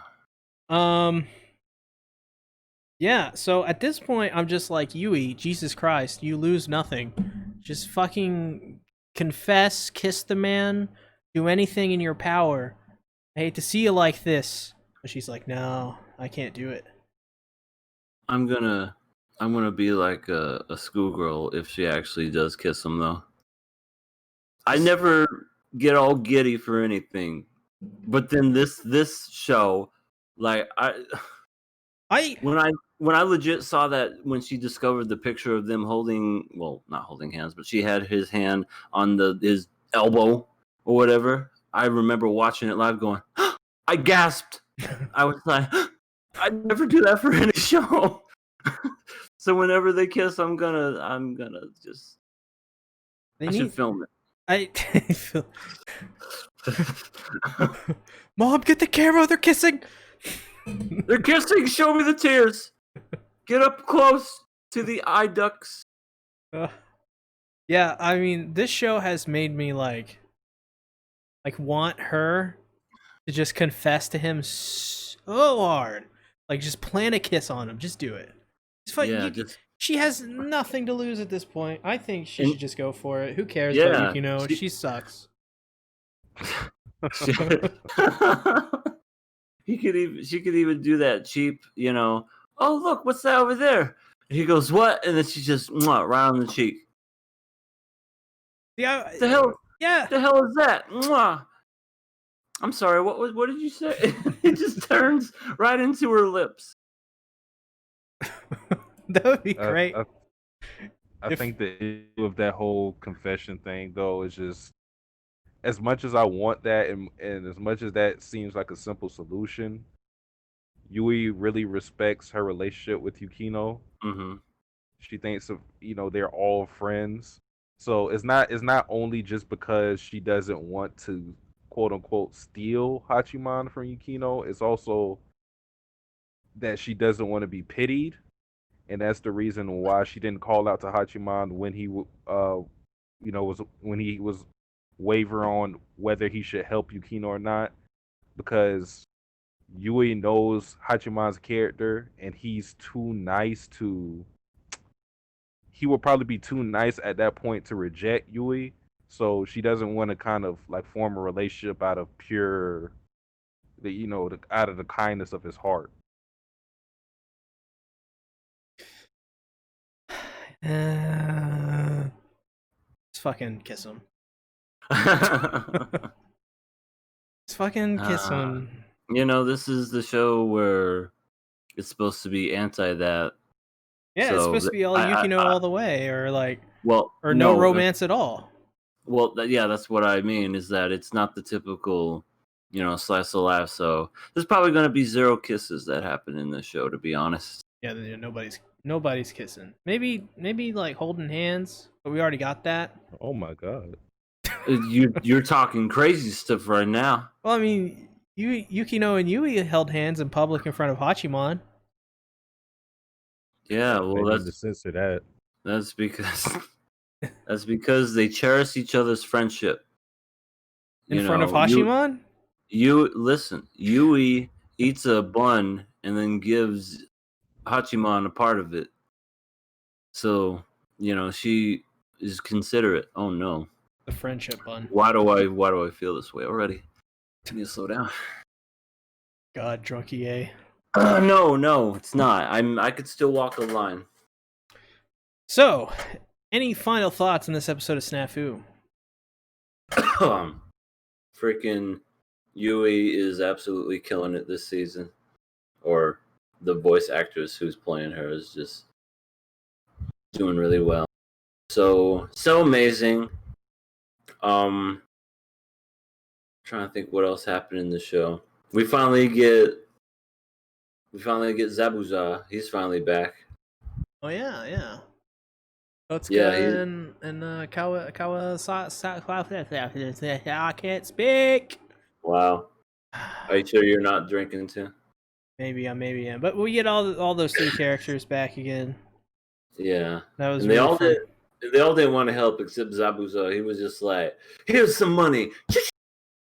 Yeah, so at this point, I'm just like, Yui, Jesus Christ, you lose nothing. Just fucking confess, kiss the man, do anything in your power. I hate to see you like this. But she's like, no, I can't do it. I'm gonna be like a schoolgirl if she actually does kiss him, though. I never get all giddy for anything, but then this show, like when I legit saw that when she discovered the picture of them holding, well, not holding hands, but she had his hand on his elbow or whatever. I remember watching it live, going, I gasped. I was like, I never do that for any show. So whenever they kiss, I'm gonna just. I should film it. Mom, get the camera. They're kissing. They're kissing. Show me the tears. Get up close to the eye ducts. Yeah, I mean, this show has made me like want her to just confess to him so hard, like just plan a kiss on him. Just do it. It's fine. Yeah, she has nothing to lose at this point. I think she should just go for it. Who cares Yeah, about Yukino? She sucks. she could even do that cheap, oh look, what's that over there? And he goes, what? And then she just right on the cheek. Yeah. The hell? Yeah. The hell is that? Mwah. I'm sorry. What did you say? It just turns right into her lips. That would be great. I think the issue of that whole confession thing, though, is just as much as I want that, and as much as that seems like a simple solution, Yui really respects her relationship with Yukino. Mm-hmm. She thinks of they're all friends, so it's not only just because she doesn't want to quote unquote steal Hachiman from Yukino. It's also that she doesn't want to be pitied, and that's the reason why she didn't call out to Hachiman when he was waver on whether he should help Yukino or not, because Yui knows Hachiman's character, and he's too nice to. He will probably be too nice at that point to reject Yui, so she doesn't want to kind of like form a relationship out of pure, out of the kindness of his heart. Let's fucking kiss him. Let's fucking kiss him. This is the show where it's supposed to be anti that. Yeah, it's supposed to be all Yukino all the way, or no romance at all. Well, that's what I mean, is that it's not the typical, slice of life. So there's probably going to be zero kisses that happen in this show, to be honest. Yeah, nobody's kissing. Maybe like holding hands, but we already got that. Oh my god. You're talking crazy stuff right now. Well, I mean, Yukino and Yui held hands in public in front of Hachiman. Yeah, well, that's the sense of that. That's because they cherish each other's friendship. In front of Hachiman? Yui eats a bun and then gives Hachiman a part of it. So, she is considerate. Oh no. The friendship bun. Why do I feel this way already? I need to slow down. God, drunk EA. No, it's not. I could still walk the line. So, Any final thoughts on this episode of Snafu? Freaking Yui is absolutely killing it this season. Or the voice actress who's playing her is just doing really well. So amazing. Trying to think what else happened in the show. We finally get Zabuza. He's finally back. Oh yeah. Otsuka Yeah, and I can't speak. wow. Are you sure you're not drinking too? Maybe I am. But we get all those three characters back again. Yeah. That was And they really all fun. they all didn't want to help except Zabuza. He was just like, "Here's some money.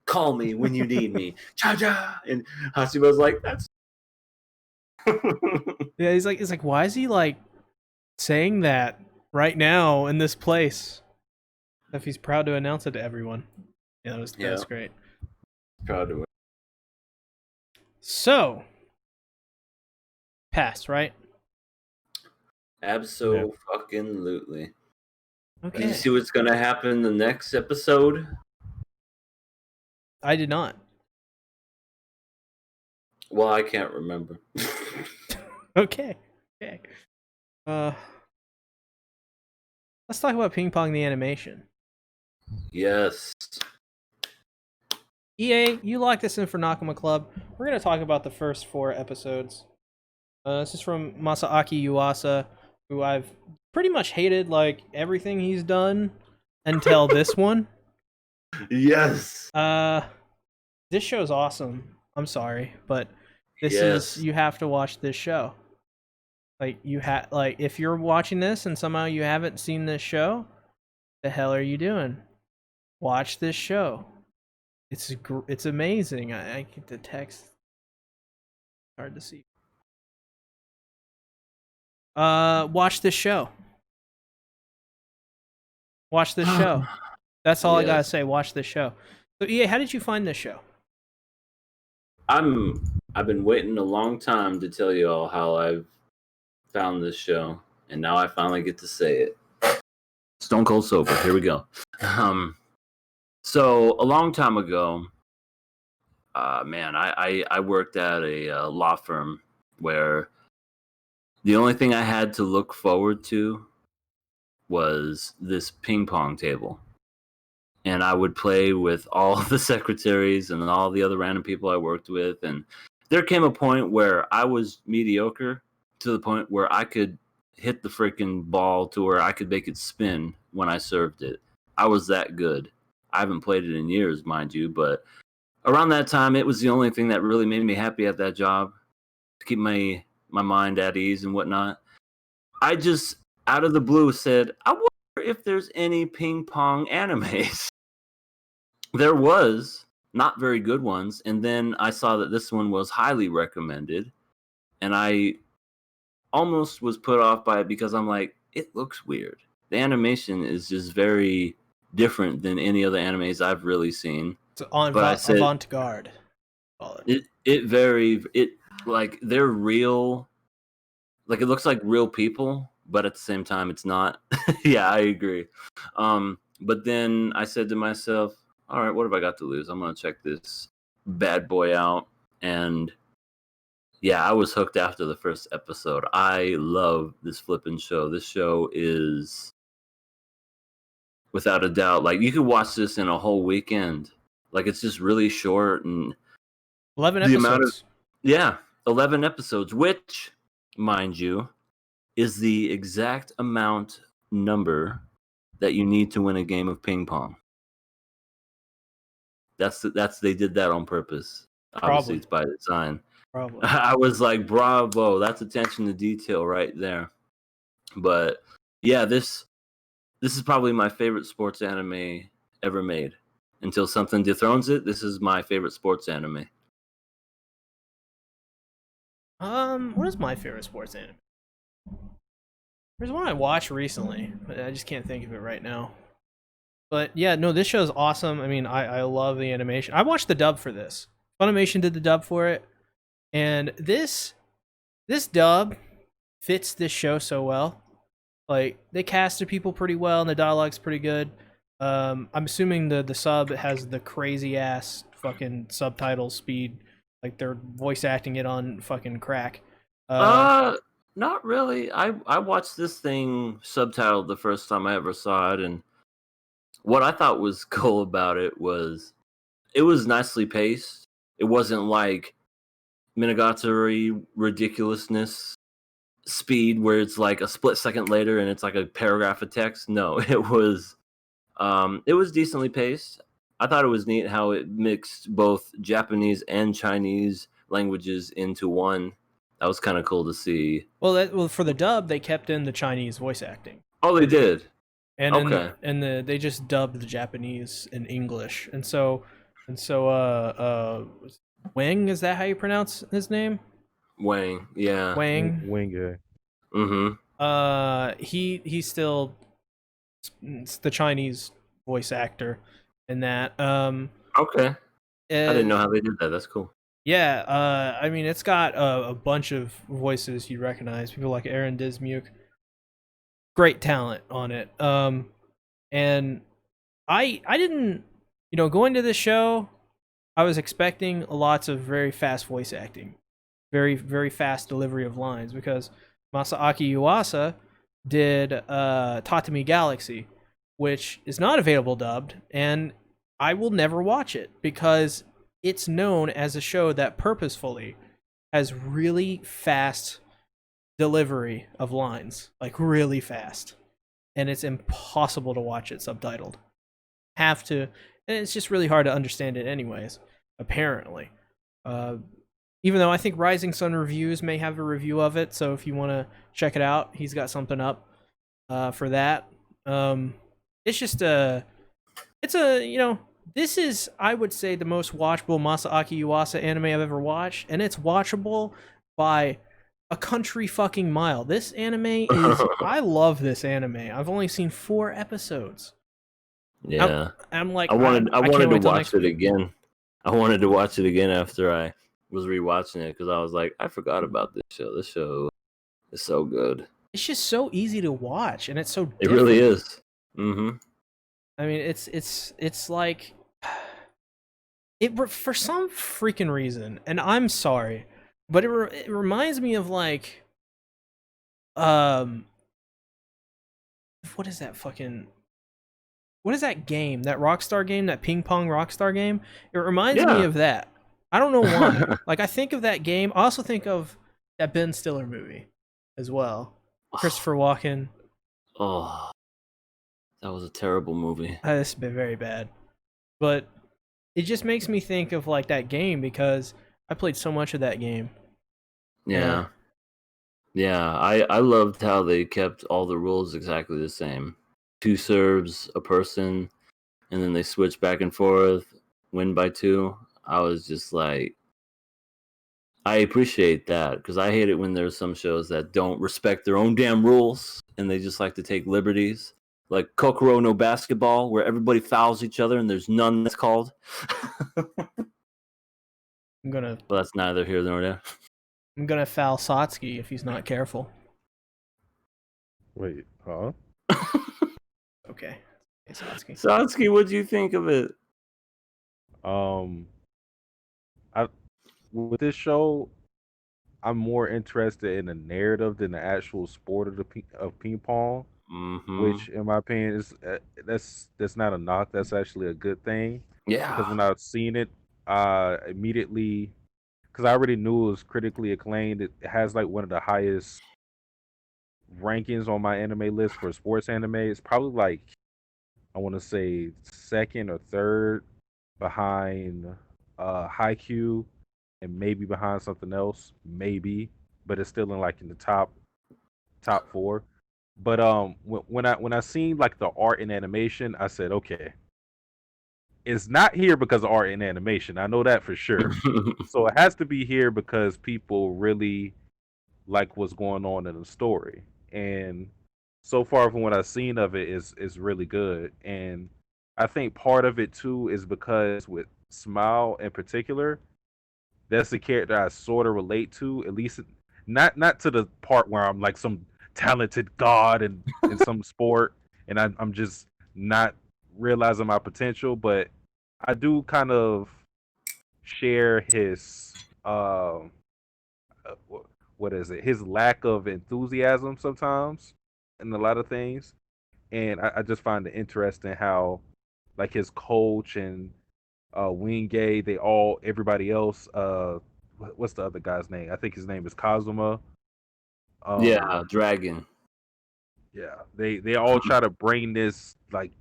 Call me when you need me." Cha cha. And Hashiba's like, "That's." Yeah, he's like, why is he like saying that right now in this place? If he's proud to announce it to everyone. Yeah, that was great. Proud of it. So, passed, right? Absolutely. Okay. Did you see what's gonna happen in the next episode? I did not. Well, I can't remember. Okay. Let's talk about Ping Pong the animation. Yes. EA, you locked this in for Nakama Club. We're going to talk about the first 4 episodes. This is from Masaaki Yuasa, who I've pretty much hated like everything he's done until this one. Yes. This show's awesome. I'm sorry, but this Yes. is you have to watch this show. Like if you're watching this and somehow you haven't seen this show, the hell are you doing? Watch this show. It's amazing. I get the text. Hard to see. Watch this show. Watch this show. That's all I gotta say. Watch this show. So EA, how did you find this show? I've been waiting a long time to tell you all how I've found this show, and now I finally get to say it. Stone Cold Sober. Here we go. So a long time ago, I worked at a law firm where the only thing I had to look forward to was this ping pong table. And I would play with all the secretaries and all the other random people I worked with. And there came a point where I was mediocre to the point where I could hit the freaking ball to where I could make it spin when I served it. I was that good. I haven't played it in years, mind you, but around that time, it was the only thing that really made me happy at that job, to keep my mind at ease and whatnot. I just, out of the blue, said, I wonder if there's any ping pong animes. There was, not very good ones, and then I saw that this one was highly recommended, and I almost was put off by it because I'm like, it looks weird. The animation is just very different than any other animes I've really seen. It's avant-garde. It like they're real, like it looks like real people, but at the same time it's not. Yeah, I agree. But then I said to myself, all right, what have I got to lose? I'm gonna check this bad boy out. And yeah, I was hooked after the first episode. I love this flipping show. This show is without a doubt, like you could watch this in a whole weekend. Like it's just really short and 11 the episodes. 11 episodes, which, mind you, is the exact amount number that you need to win a game of ping pong. They did that on purpose. Obviously, it's by design. Probably. I was like, bravo, that's attention to detail right there. But yeah, this is probably my favorite sports anime ever made. Until something dethrones it, this is my favorite sports anime. What is my favorite sports anime? There's one I watched recently, but I just can't think of it right now. But yeah, no, this show's awesome. I mean, I love the animation. I watched the dub for this. Funimation did the dub for it, and this dub fits this show so well. Like they casted people pretty well, and the dialogue's pretty good. I'm assuming the sub has the crazy ass fucking subtitle speed, like they're voice acting it on fucking crack. Uh, Uh, Not really. I watched this thing subtitled the first time I ever saw it, and what I thought was cool about it was nicely paced. It wasn't like Minogatari ridiculousness speed where it's like a split second later and it's like a paragraph of text. No, it was decently paced. I thought it was neat how it mixed both Japanese and Chinese languages into one. That was kind of cool to see. well, for the dub, they kept in the Chinese voice acting, Oh, they did. and Okay. they just dubbed the Japanese in English, and so Wang, is that how you pronounce his name? Wang. Yeah. Wang. Winger. Mm-hmm. He's still the Chinese voice actor in that. Okay. I didn't know uh, how they did that. That's cool. yeah. I mean, it's got a bunch of voices you recognize. People like Aaron Dismuke, great talent on it. And I didn't, going to this show, I was expecting lots of very fast voice acting, very very fast delivery of lines because Masaaki Yuasa did Tatami Galaxy, which is not available dubbed, and I will never watch it because it's known as a show that purposefully has really fast delivery of lines, like really fast, and it's impossible to watch it subtitled. Have to, and it's just really hard to understand it anyways. Apparently, uh, even though I think Rising Sun Reviews may have a review of it, so if you want to check it out, he's got something up for that. It's just it's a this is, I would say, the most watchable Masaaki Yuasa anime I've ever watched, and it's watchable by a country fucking mile. This anime is, I love this anime. I've only seen 4 episodes. Yeah. I'm like, I wanted can't to wait till watch next it week. again. I wanted to watch it again after I was rewatching it because I was like, I forgot about this show. This show is so good. It's just so easy to watch, and it's so It different. really is. Mm-hmm. I mean, it's like for some freaking reason, and I'm sorry, but it reminds me of like um what is that fucking what is that game, that Rockstar game, that ping pong Rockstar game? It reminds me Yeah. of that. I don't know why. Like I think of that game. I also think of that Ben Stiller movie as well. Christopher Walken. Oh, that was a terrible movie. It's been very bad, but it just makes me think of like that game because I played so much of that game. Yeah. Yeah. I loved how they kept all the rules exactly the same. 2 serves a person, and then they switch back and forth, win by 2. I was just like, I appreciate that because I hate it when there's some shows that don't respect their own damn rules and they just like to take liberties. Like Kokoro no Basketball, where everybody fouls each other and there's none that's called. I'm gonna But that's neither here nor there. foul Satsuki if he's not careful. Wait, huh? Okay, hey, Satsuki. Satsuki, what do you think of it? I with this show, I'm more interested in the narrative than the actual sport of of ping pong, Mm-hmm. which, in my opinion, is that's not a knock. That's actually a good thing because Yeah. when I've seen it, immediately, because I already knew it was critically acclaimed. It has like one of the highest rankings on my anime list for sports anime. It's probably like, I want to say, second or third behind Haikyuu and maybe behind something else, maybe, but it's still in like in the top 4. But when I seen like the art and animation, I said, okay, it's not here because of art and animation. I know that for sure. So it has to be here because people really like what's going on in the story. And so far from what I've seen of it is really good. And I think part of it too is because with Smile in particular, that's the character I sort of relate to, at least not to the part where I'm like some talented god in some sport, and I'm just not realizing my potential. But I do kind of share his what is it? His lack of enthusiasm sometimes in a lot of things, and I just find it interesting how like his coach and Wingate, everybody else. What's the other guy's name? I think his name is Kazuma. Um, Yeah, Dragon. yeah, they all try to bring this like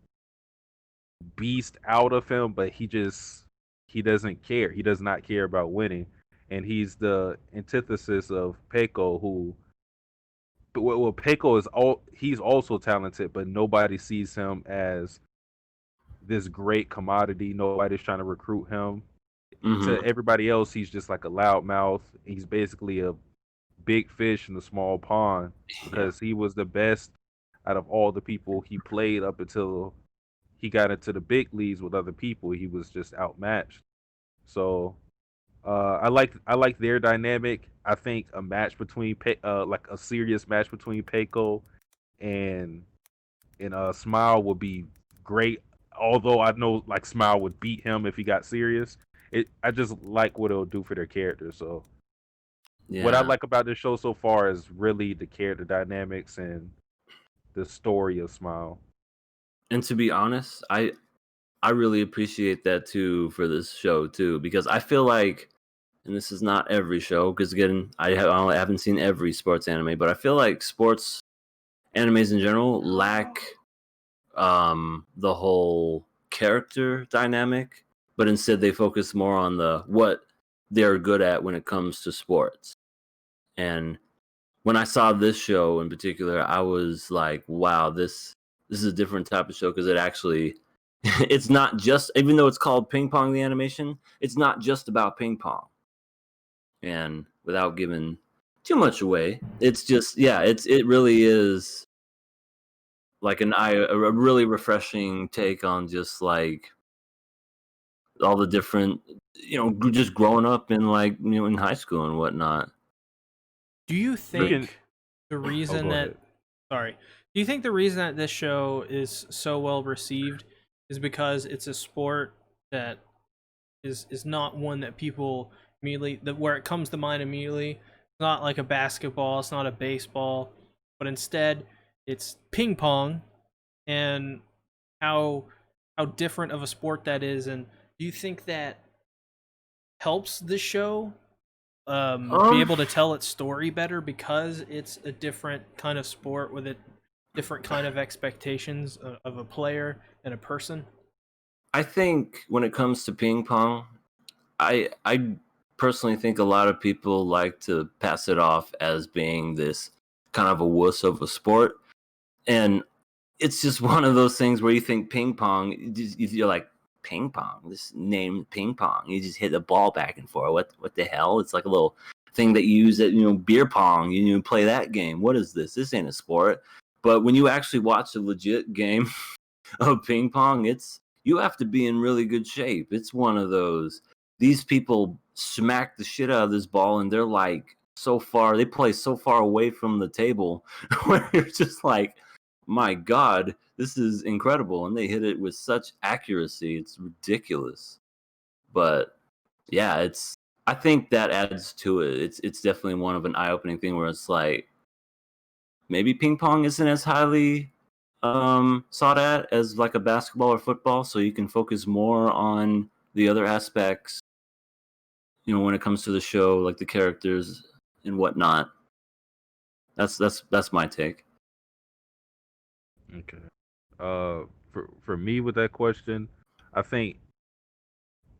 beast out of him, but he doesn't care. He does not care about winning, and he's the antithesis of Peiko, who well, Peiko is he's also talented, but nobody sees him as this great commodity. Nobody's trying to recruit him. Hmm. To everybody else, he's just like a loudmouth. He's basically a big fish in a small pond Yeah. because he was the best out of all the people he played up until he got into the big leagues with other people. He was just outmatched. So I like their dynamic. I think a match between like a serious match between Peiko and Smile would be great. Although I know like Smile would beat him if he got serious. I just like what it'll do for their characters. So what I Yeah. like about this show so far is really the character dynamics and the story of Smile. And to be honest, I really appreciate that too for this show too, because I feel like, and this is not every show, because again, I haven't seen every sports anime, but I feel like sports animes in general lack the whole character dynamic, but instead they focus more on the what they're good at when it comes to sports. And when I saw this show in particular, I was like, wow, this is a different type of show because it actually it's not just, even though it's called ping pong the animation, it's not just about ping pong. And without giving too much away, it's just, yeah, it really is like a really refreshing take on just like all the different, just growing up in like, in high school and whatnot. Do you You can think the oh reason go that ahead. sorry, do you think the reason that this show is so well received is because it's a sport that is not one that people immediately that where it comes to mind immediately. It's not like a basketball, it's not a baseball, but instead it's ping pong and how how different of a sport that is. And do you think that helps the show be Um, able to tell its story better because it's a different kind of sport with a different kind of expectations of a player and a person? I think when it comes to ping pong, I personally think a lot of people like to pass it off as being this kind of a wuss of a sport, and it's just one of those things where you think ping pong, you're like, ping pong, this name ping pong, you just hit the ball back and forth. What the hell? It's like a little thing that you use at beer pong. You play that game. What is this? This ain't a sport. But when you actually watch a legit game of ping pong, you have to be in really good shape. It's one of those. These people smack the shit out of this ball, and they're like so far. They play so far away from the table, where you're just like, my God, this is incredible, and they hit it with such accuracy. It's ridiculous. But yeah, it's. I think that adds to it. It's definitely one of an eye opening thing where it's like maybe ping pong isn't as highly sought at as like a basketball or football, so you can focus more on the other aspects, when it comes to the show, like the characters and whatnot. That's my take. Okay. For me with that question, I think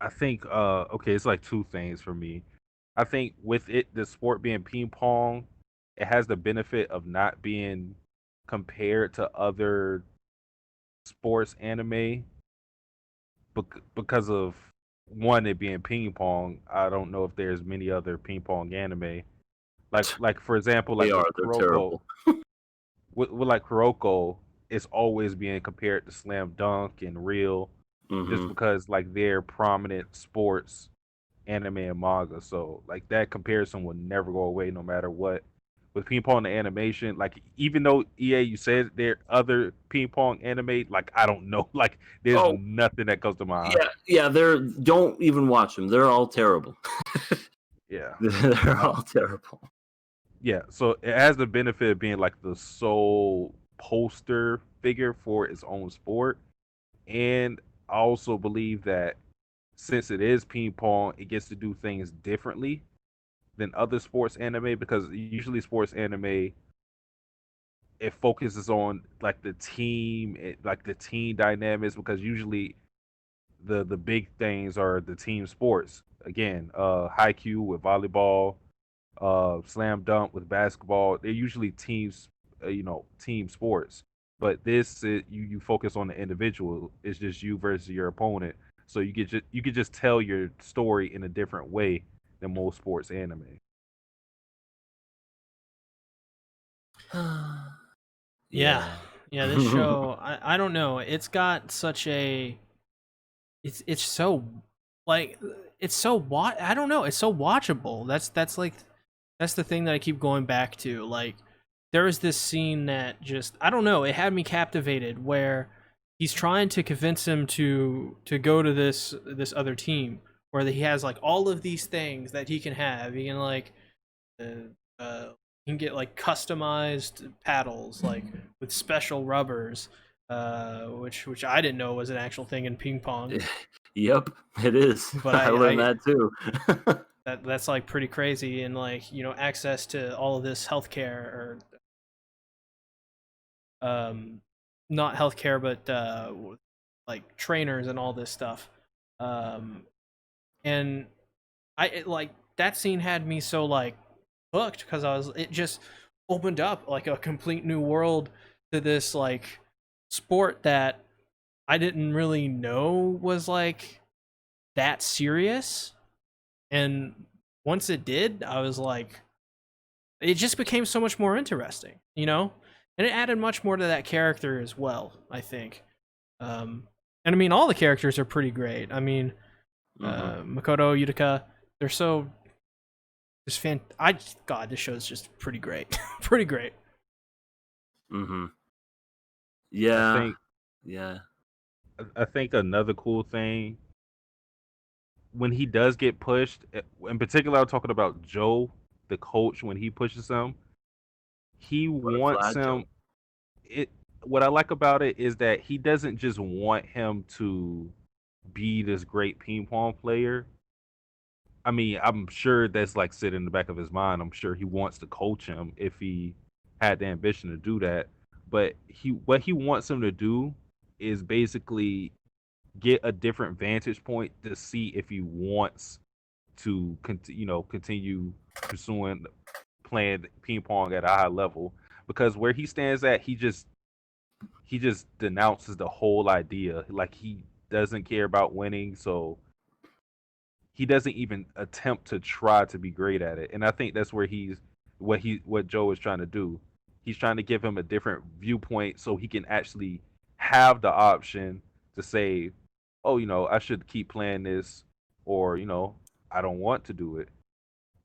okay, it's like two things for me. I think with the sport being ping pong, it has the benefit of not being compared to other sports anime because of one it being ping pong. I don't know if there's many other ping pong anime. Like for example, They like are. with They're Kuroko, terrible. with like Kuroko, it's always being compared to Slam Dunk and Real, just Hmm. because like they're prominent sports anime and manga. So like that comparison will never go away no matter what with ping pong, the animation, like even though EA, you said there are other ping pong anime, like I don't know, like there's Oh, nothing that comes to mind. yeah. Don't even watch them. They're all terrible. Yeah. They're Uh, all terrible. yeah, so it has the benefit of being like the sole poster figure for its own sport. And I also believe that since it is ping pong, it gets to do things differently than other sports anime, because usually sports anime, it focuses on like the team, like the team dynamics, because usually the big things are the team sports. Again, haiku with volleyball, slam dunk with basketball. They're usually teams, team sports. But this, you focus on the individual. It's just you versus your opponent. So you could just tell your story in a different way than most sports anime. Yeah, Yeah. yeah. This show, I don't know. It's got such a, it's so, like, it's so I don't know. It's so watchable. That's like, that's the thing that I keep going back to. Like, there is this scene that just, I don't know. It had me captivated where he's trying to convince him to go to this other team where he has like all of these things that he can have. He can like uh, uh, you can get like customized paddles, like with special rubbers, which I didn't know was an actual thing in ping pong. Yep, it is. But I learned I that too. that's like pretty crazy, and like access to all of this healthcare or not healthcare, but like trainers and all this stuff. Um, and like that scene had me so like hooked because it just opened up like a complete new world to this like sport that I didn't really know was like that serious. And once it did, I was like, it just became so much more interesting, and it added much more to that character as well, I think. And I mean, all the characters are pretty great. I mean, Hmm. Makoto, Utica, they're so just God, this show's just pretty great. Pretty great. Hmm. I Yeah. think Yeah. I think another cool thing when he does get pushed, in particular, I'm talking about Joe, the coach, when he pushes him, he wants Butterfly him. Joe. It. What I like about it is that he doesn't just want him to be this great ping pong player. I mean, I'm sure that's like sitting in the back of his mind. I'm sure he wants to coach him if he had the ambition to do that. But what he wants him to do is basically get a different vantage point to see if he wants to continue pursuing playing ping pong at a high level, because where he stands at, he just denounces the whole idea. Like, he doesn't care about winning, so he doesn't even attempt to try to be great at it. And I think that's where what Joe is trying to do. He's trying to give him a different viewpoint so he can actually have the option to say, "Oh, I should keep playing this," or, "I don't want to do it."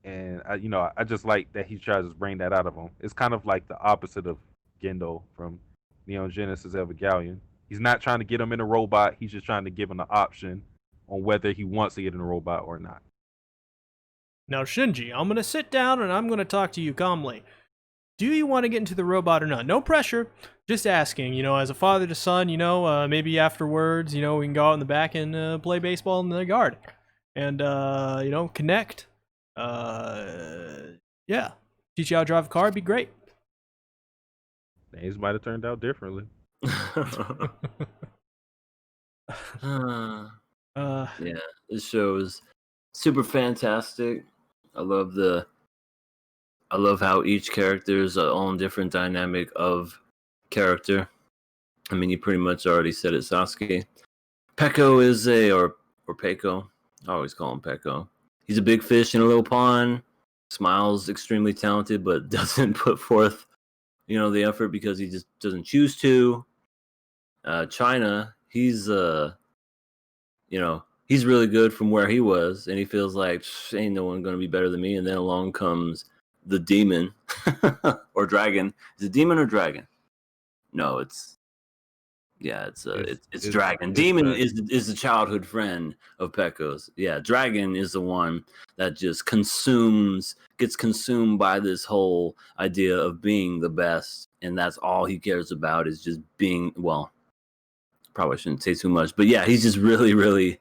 And I just like that he tries to bring that out of him. It's kind of like the opposite of Gendo from Neon Genesis Evangelion. He's not trying to get him in a robot. He's just trying to give him the option on whether he wants to get in a robot or not. Now, Shinji, I'm gonna sit down and I'm gonna talk to you calmly. Do you want to get into the robot or not? No pressure. Just asking. As a father to son, maybe afterwards, we can go out in the back and play baseball in the yard, and connect. Yeah, teach you how to drive a car. It'd be great. Things might have turned out differently. Uh, uh, yeah, this show is super fantastic. I love the I love how each character is their own different dynamic of character. I mean, you pretty much already said it, Sasuke. Peko is or Peko. I always call him Peko. He's a big fish in a little pond. Smiles, extremely talented, but doesn't put forth, the effort because he just doesn't choose to. China, he's really good from where he was, and he feels like ain't no one gonna be better than me. And then along comes the demon or dragon. Is it demon or dragon? No, it's dragon. Demon is the childhood friend of Pecco's. Yeah, dragon is the one that just gets consumed by this whole idea of being the best, and that's all he cares about is just being. Well, probably shouldn't say too much, but yeah, he's just really, really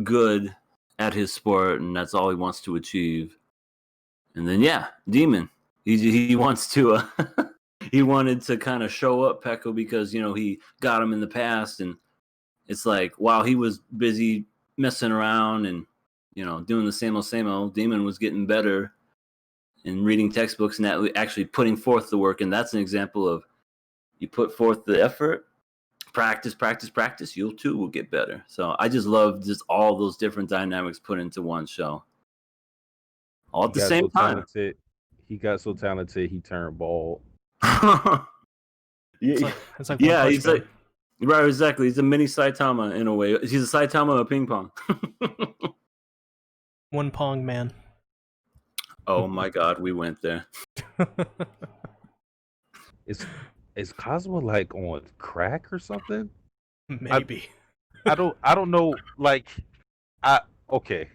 good at his sport, and that's all he wants to achieve. And then yeah, demon. He wants to. He wanted to kind of show up Pecco because, he got him in the past. And it's like, while he was busy messing around and, doing the same old, Demon was getting better and reading textbooks and actually putting forth the work. And that's an example of you put forth the effort, practice, you too will get better. So I just love just all those different dynamics put into one show. All at the same time. He got so talented, he turned bald. It's like yeah, he's like right, exactly. He's a mini Saitama in a way. He's a Saitama of ping pong. One pong man. Oh my God, we went there. Is Cosmo like on crack or something? Maybe. I don't know. Like, okay.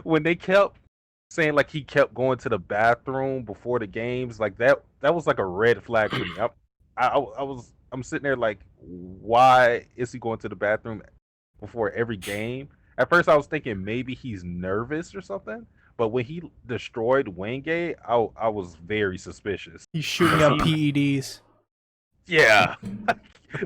When they kept saying like he kept going to the bathroom before the games, like that was like a red flag for me. I'm sitting there like, why is he going to the bathroom before every game? At first I was thinking maybe he's nervous or something, but when he destroyed Wingate, I was very suspicious. He's shooting out PEDs. Yeah.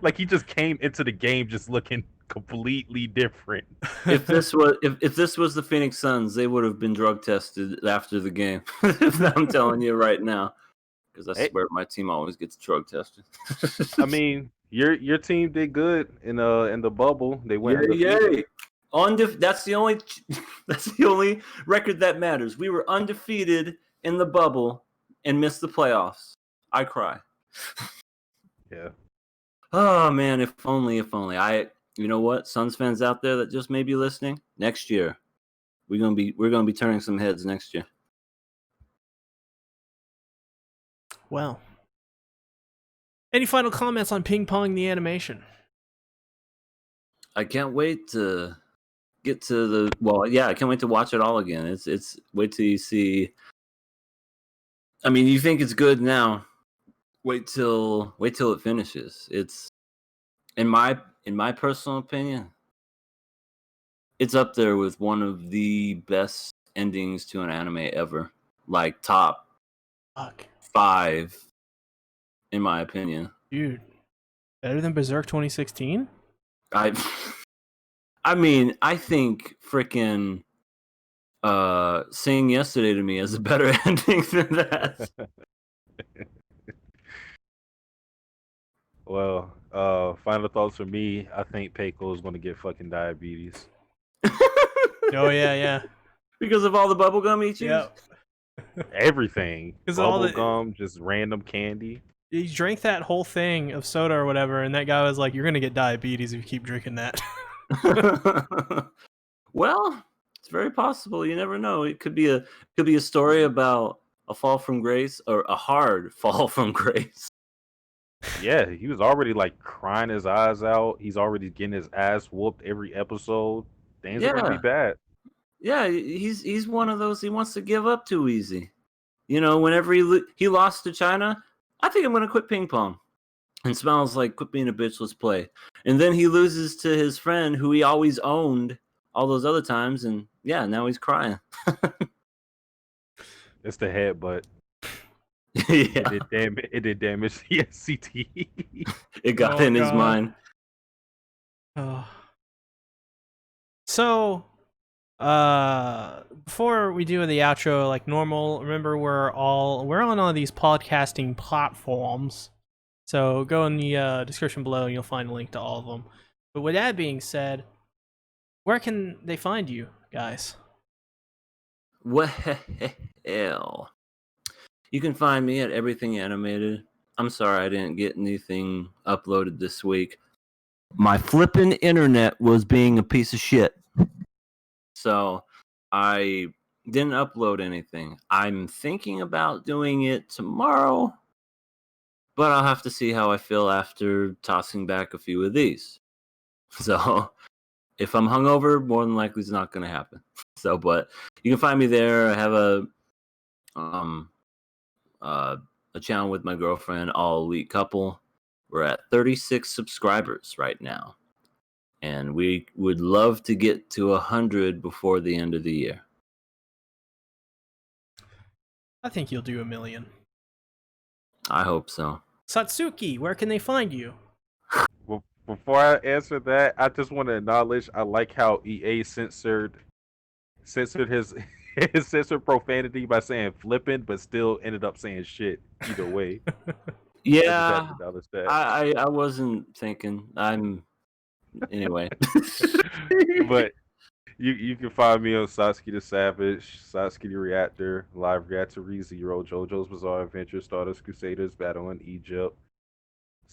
Like he just came into the game just looking completely different. If this was the Phoenix Suns, they would have been drug tested after the game. I'm telling you right now, because I swear my team always gets drug tested. I mean, your team did good in the bubble. They went undefeated. That's the only record that matters. We were undefeated in the bubble and missed the playoffs. I cry. Yeah. Oh man, if only. You know what, Suns fans out there that just may be listening, next year we're gonna be turning some heads next year. Well, any final comments on Ping Pong the animation? I can't wait to get to I can't wait to watch it all again. It's wait till you see. I mean, you think it's good now. Wait till it finishes. It's in my personal opinion, it's up there with one of the best endings to an anime ever. Like top 5, in my opinion. Dude, better than Berserk 2016? I mean, I think freaking Sing Yesterday to me is a better ending than that. Well, final thoughts for me. I think Peiko is going to get fucking diabetes. Oh yeah. Because of all the bubblegum he chews? Yep. Everything. Bubblegum, just random candy. He drank that whole thing of soda or whatever, and that guy was like, "You're gonna get diabetes if you keep drinking that." Well, it's very possible. You never know. It could be a story about a fall from grace or a hard fall from grace. Yeah, he was already like crying his eyes out. He's already getting his ass whooped every episode. Things are gonna be bad. Yeah, he's one of those. He wants to give up too easy. Whenever he lost to China, I think I'm gonna quit ping pong. And Smells like, quit being a bitch, let's play. And then he loses to his friend who he always owned all those other times, and yeah, now he's crying. It's the headbutt. Yeah. It did damage the SCT. It got in his mind. So, before we do the outro like normal, remember we're on all these podcasting platforms. So go in the description below and you'll find a link to all of them. But with that being said, where can they find you guys? Well, you can find me at Everything Animated. I'm sorry I didn't get anything uploaded this week. My flippin' internet was being a piece of shit. So I Didn't upload anything. I'm thinking about doing it tomorrow, but I'll have to see how I feel after tossing back a few of these. So if I'm hungover, more than likely it's not going to happen. So, but you can find me there. I have a channel with my girlfriend, All Elite Couple. We're at 36 subscribers right now, and we would love to get to 100 before the end of the year. I think you'll do 1,000,000. I hope so. Satsuki, where can they find you? Well, before I answer that, I just want to acknowledge I like how EA censored his his censored profanity by saying flipping, but still ended up saying shit either way. I just had Yeah, to acknowledge that. I wasn't thinking. Anyway. But you can find me on Satsuki the Savage, Satsuki the Reactor, Live Reactor ReZero, JoJo's Bizarre Adventure, Stardust Crusaders, Battle in Egypt,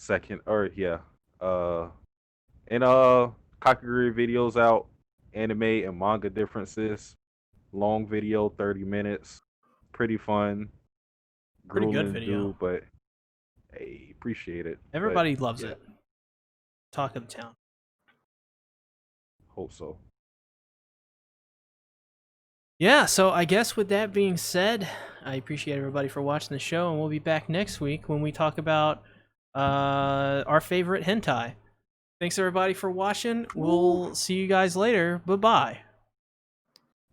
and Kakaguri videos out, anime and manga differences, long video, 30 minutes, pretty fun, Pretty good grueling to video. do, but hey, appreciate it. But, Everybody loves yeah, it. Talk of the town. hope so. Yeah, so I guess with that being said, I appreciate everybody for watching the show, and we'll be back next week when we talk about our favorite hentai. Thanks everybody for watching. We'll see you guys later. Bye-bye.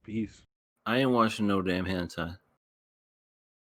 Peace. I ain't watching no damn hentai.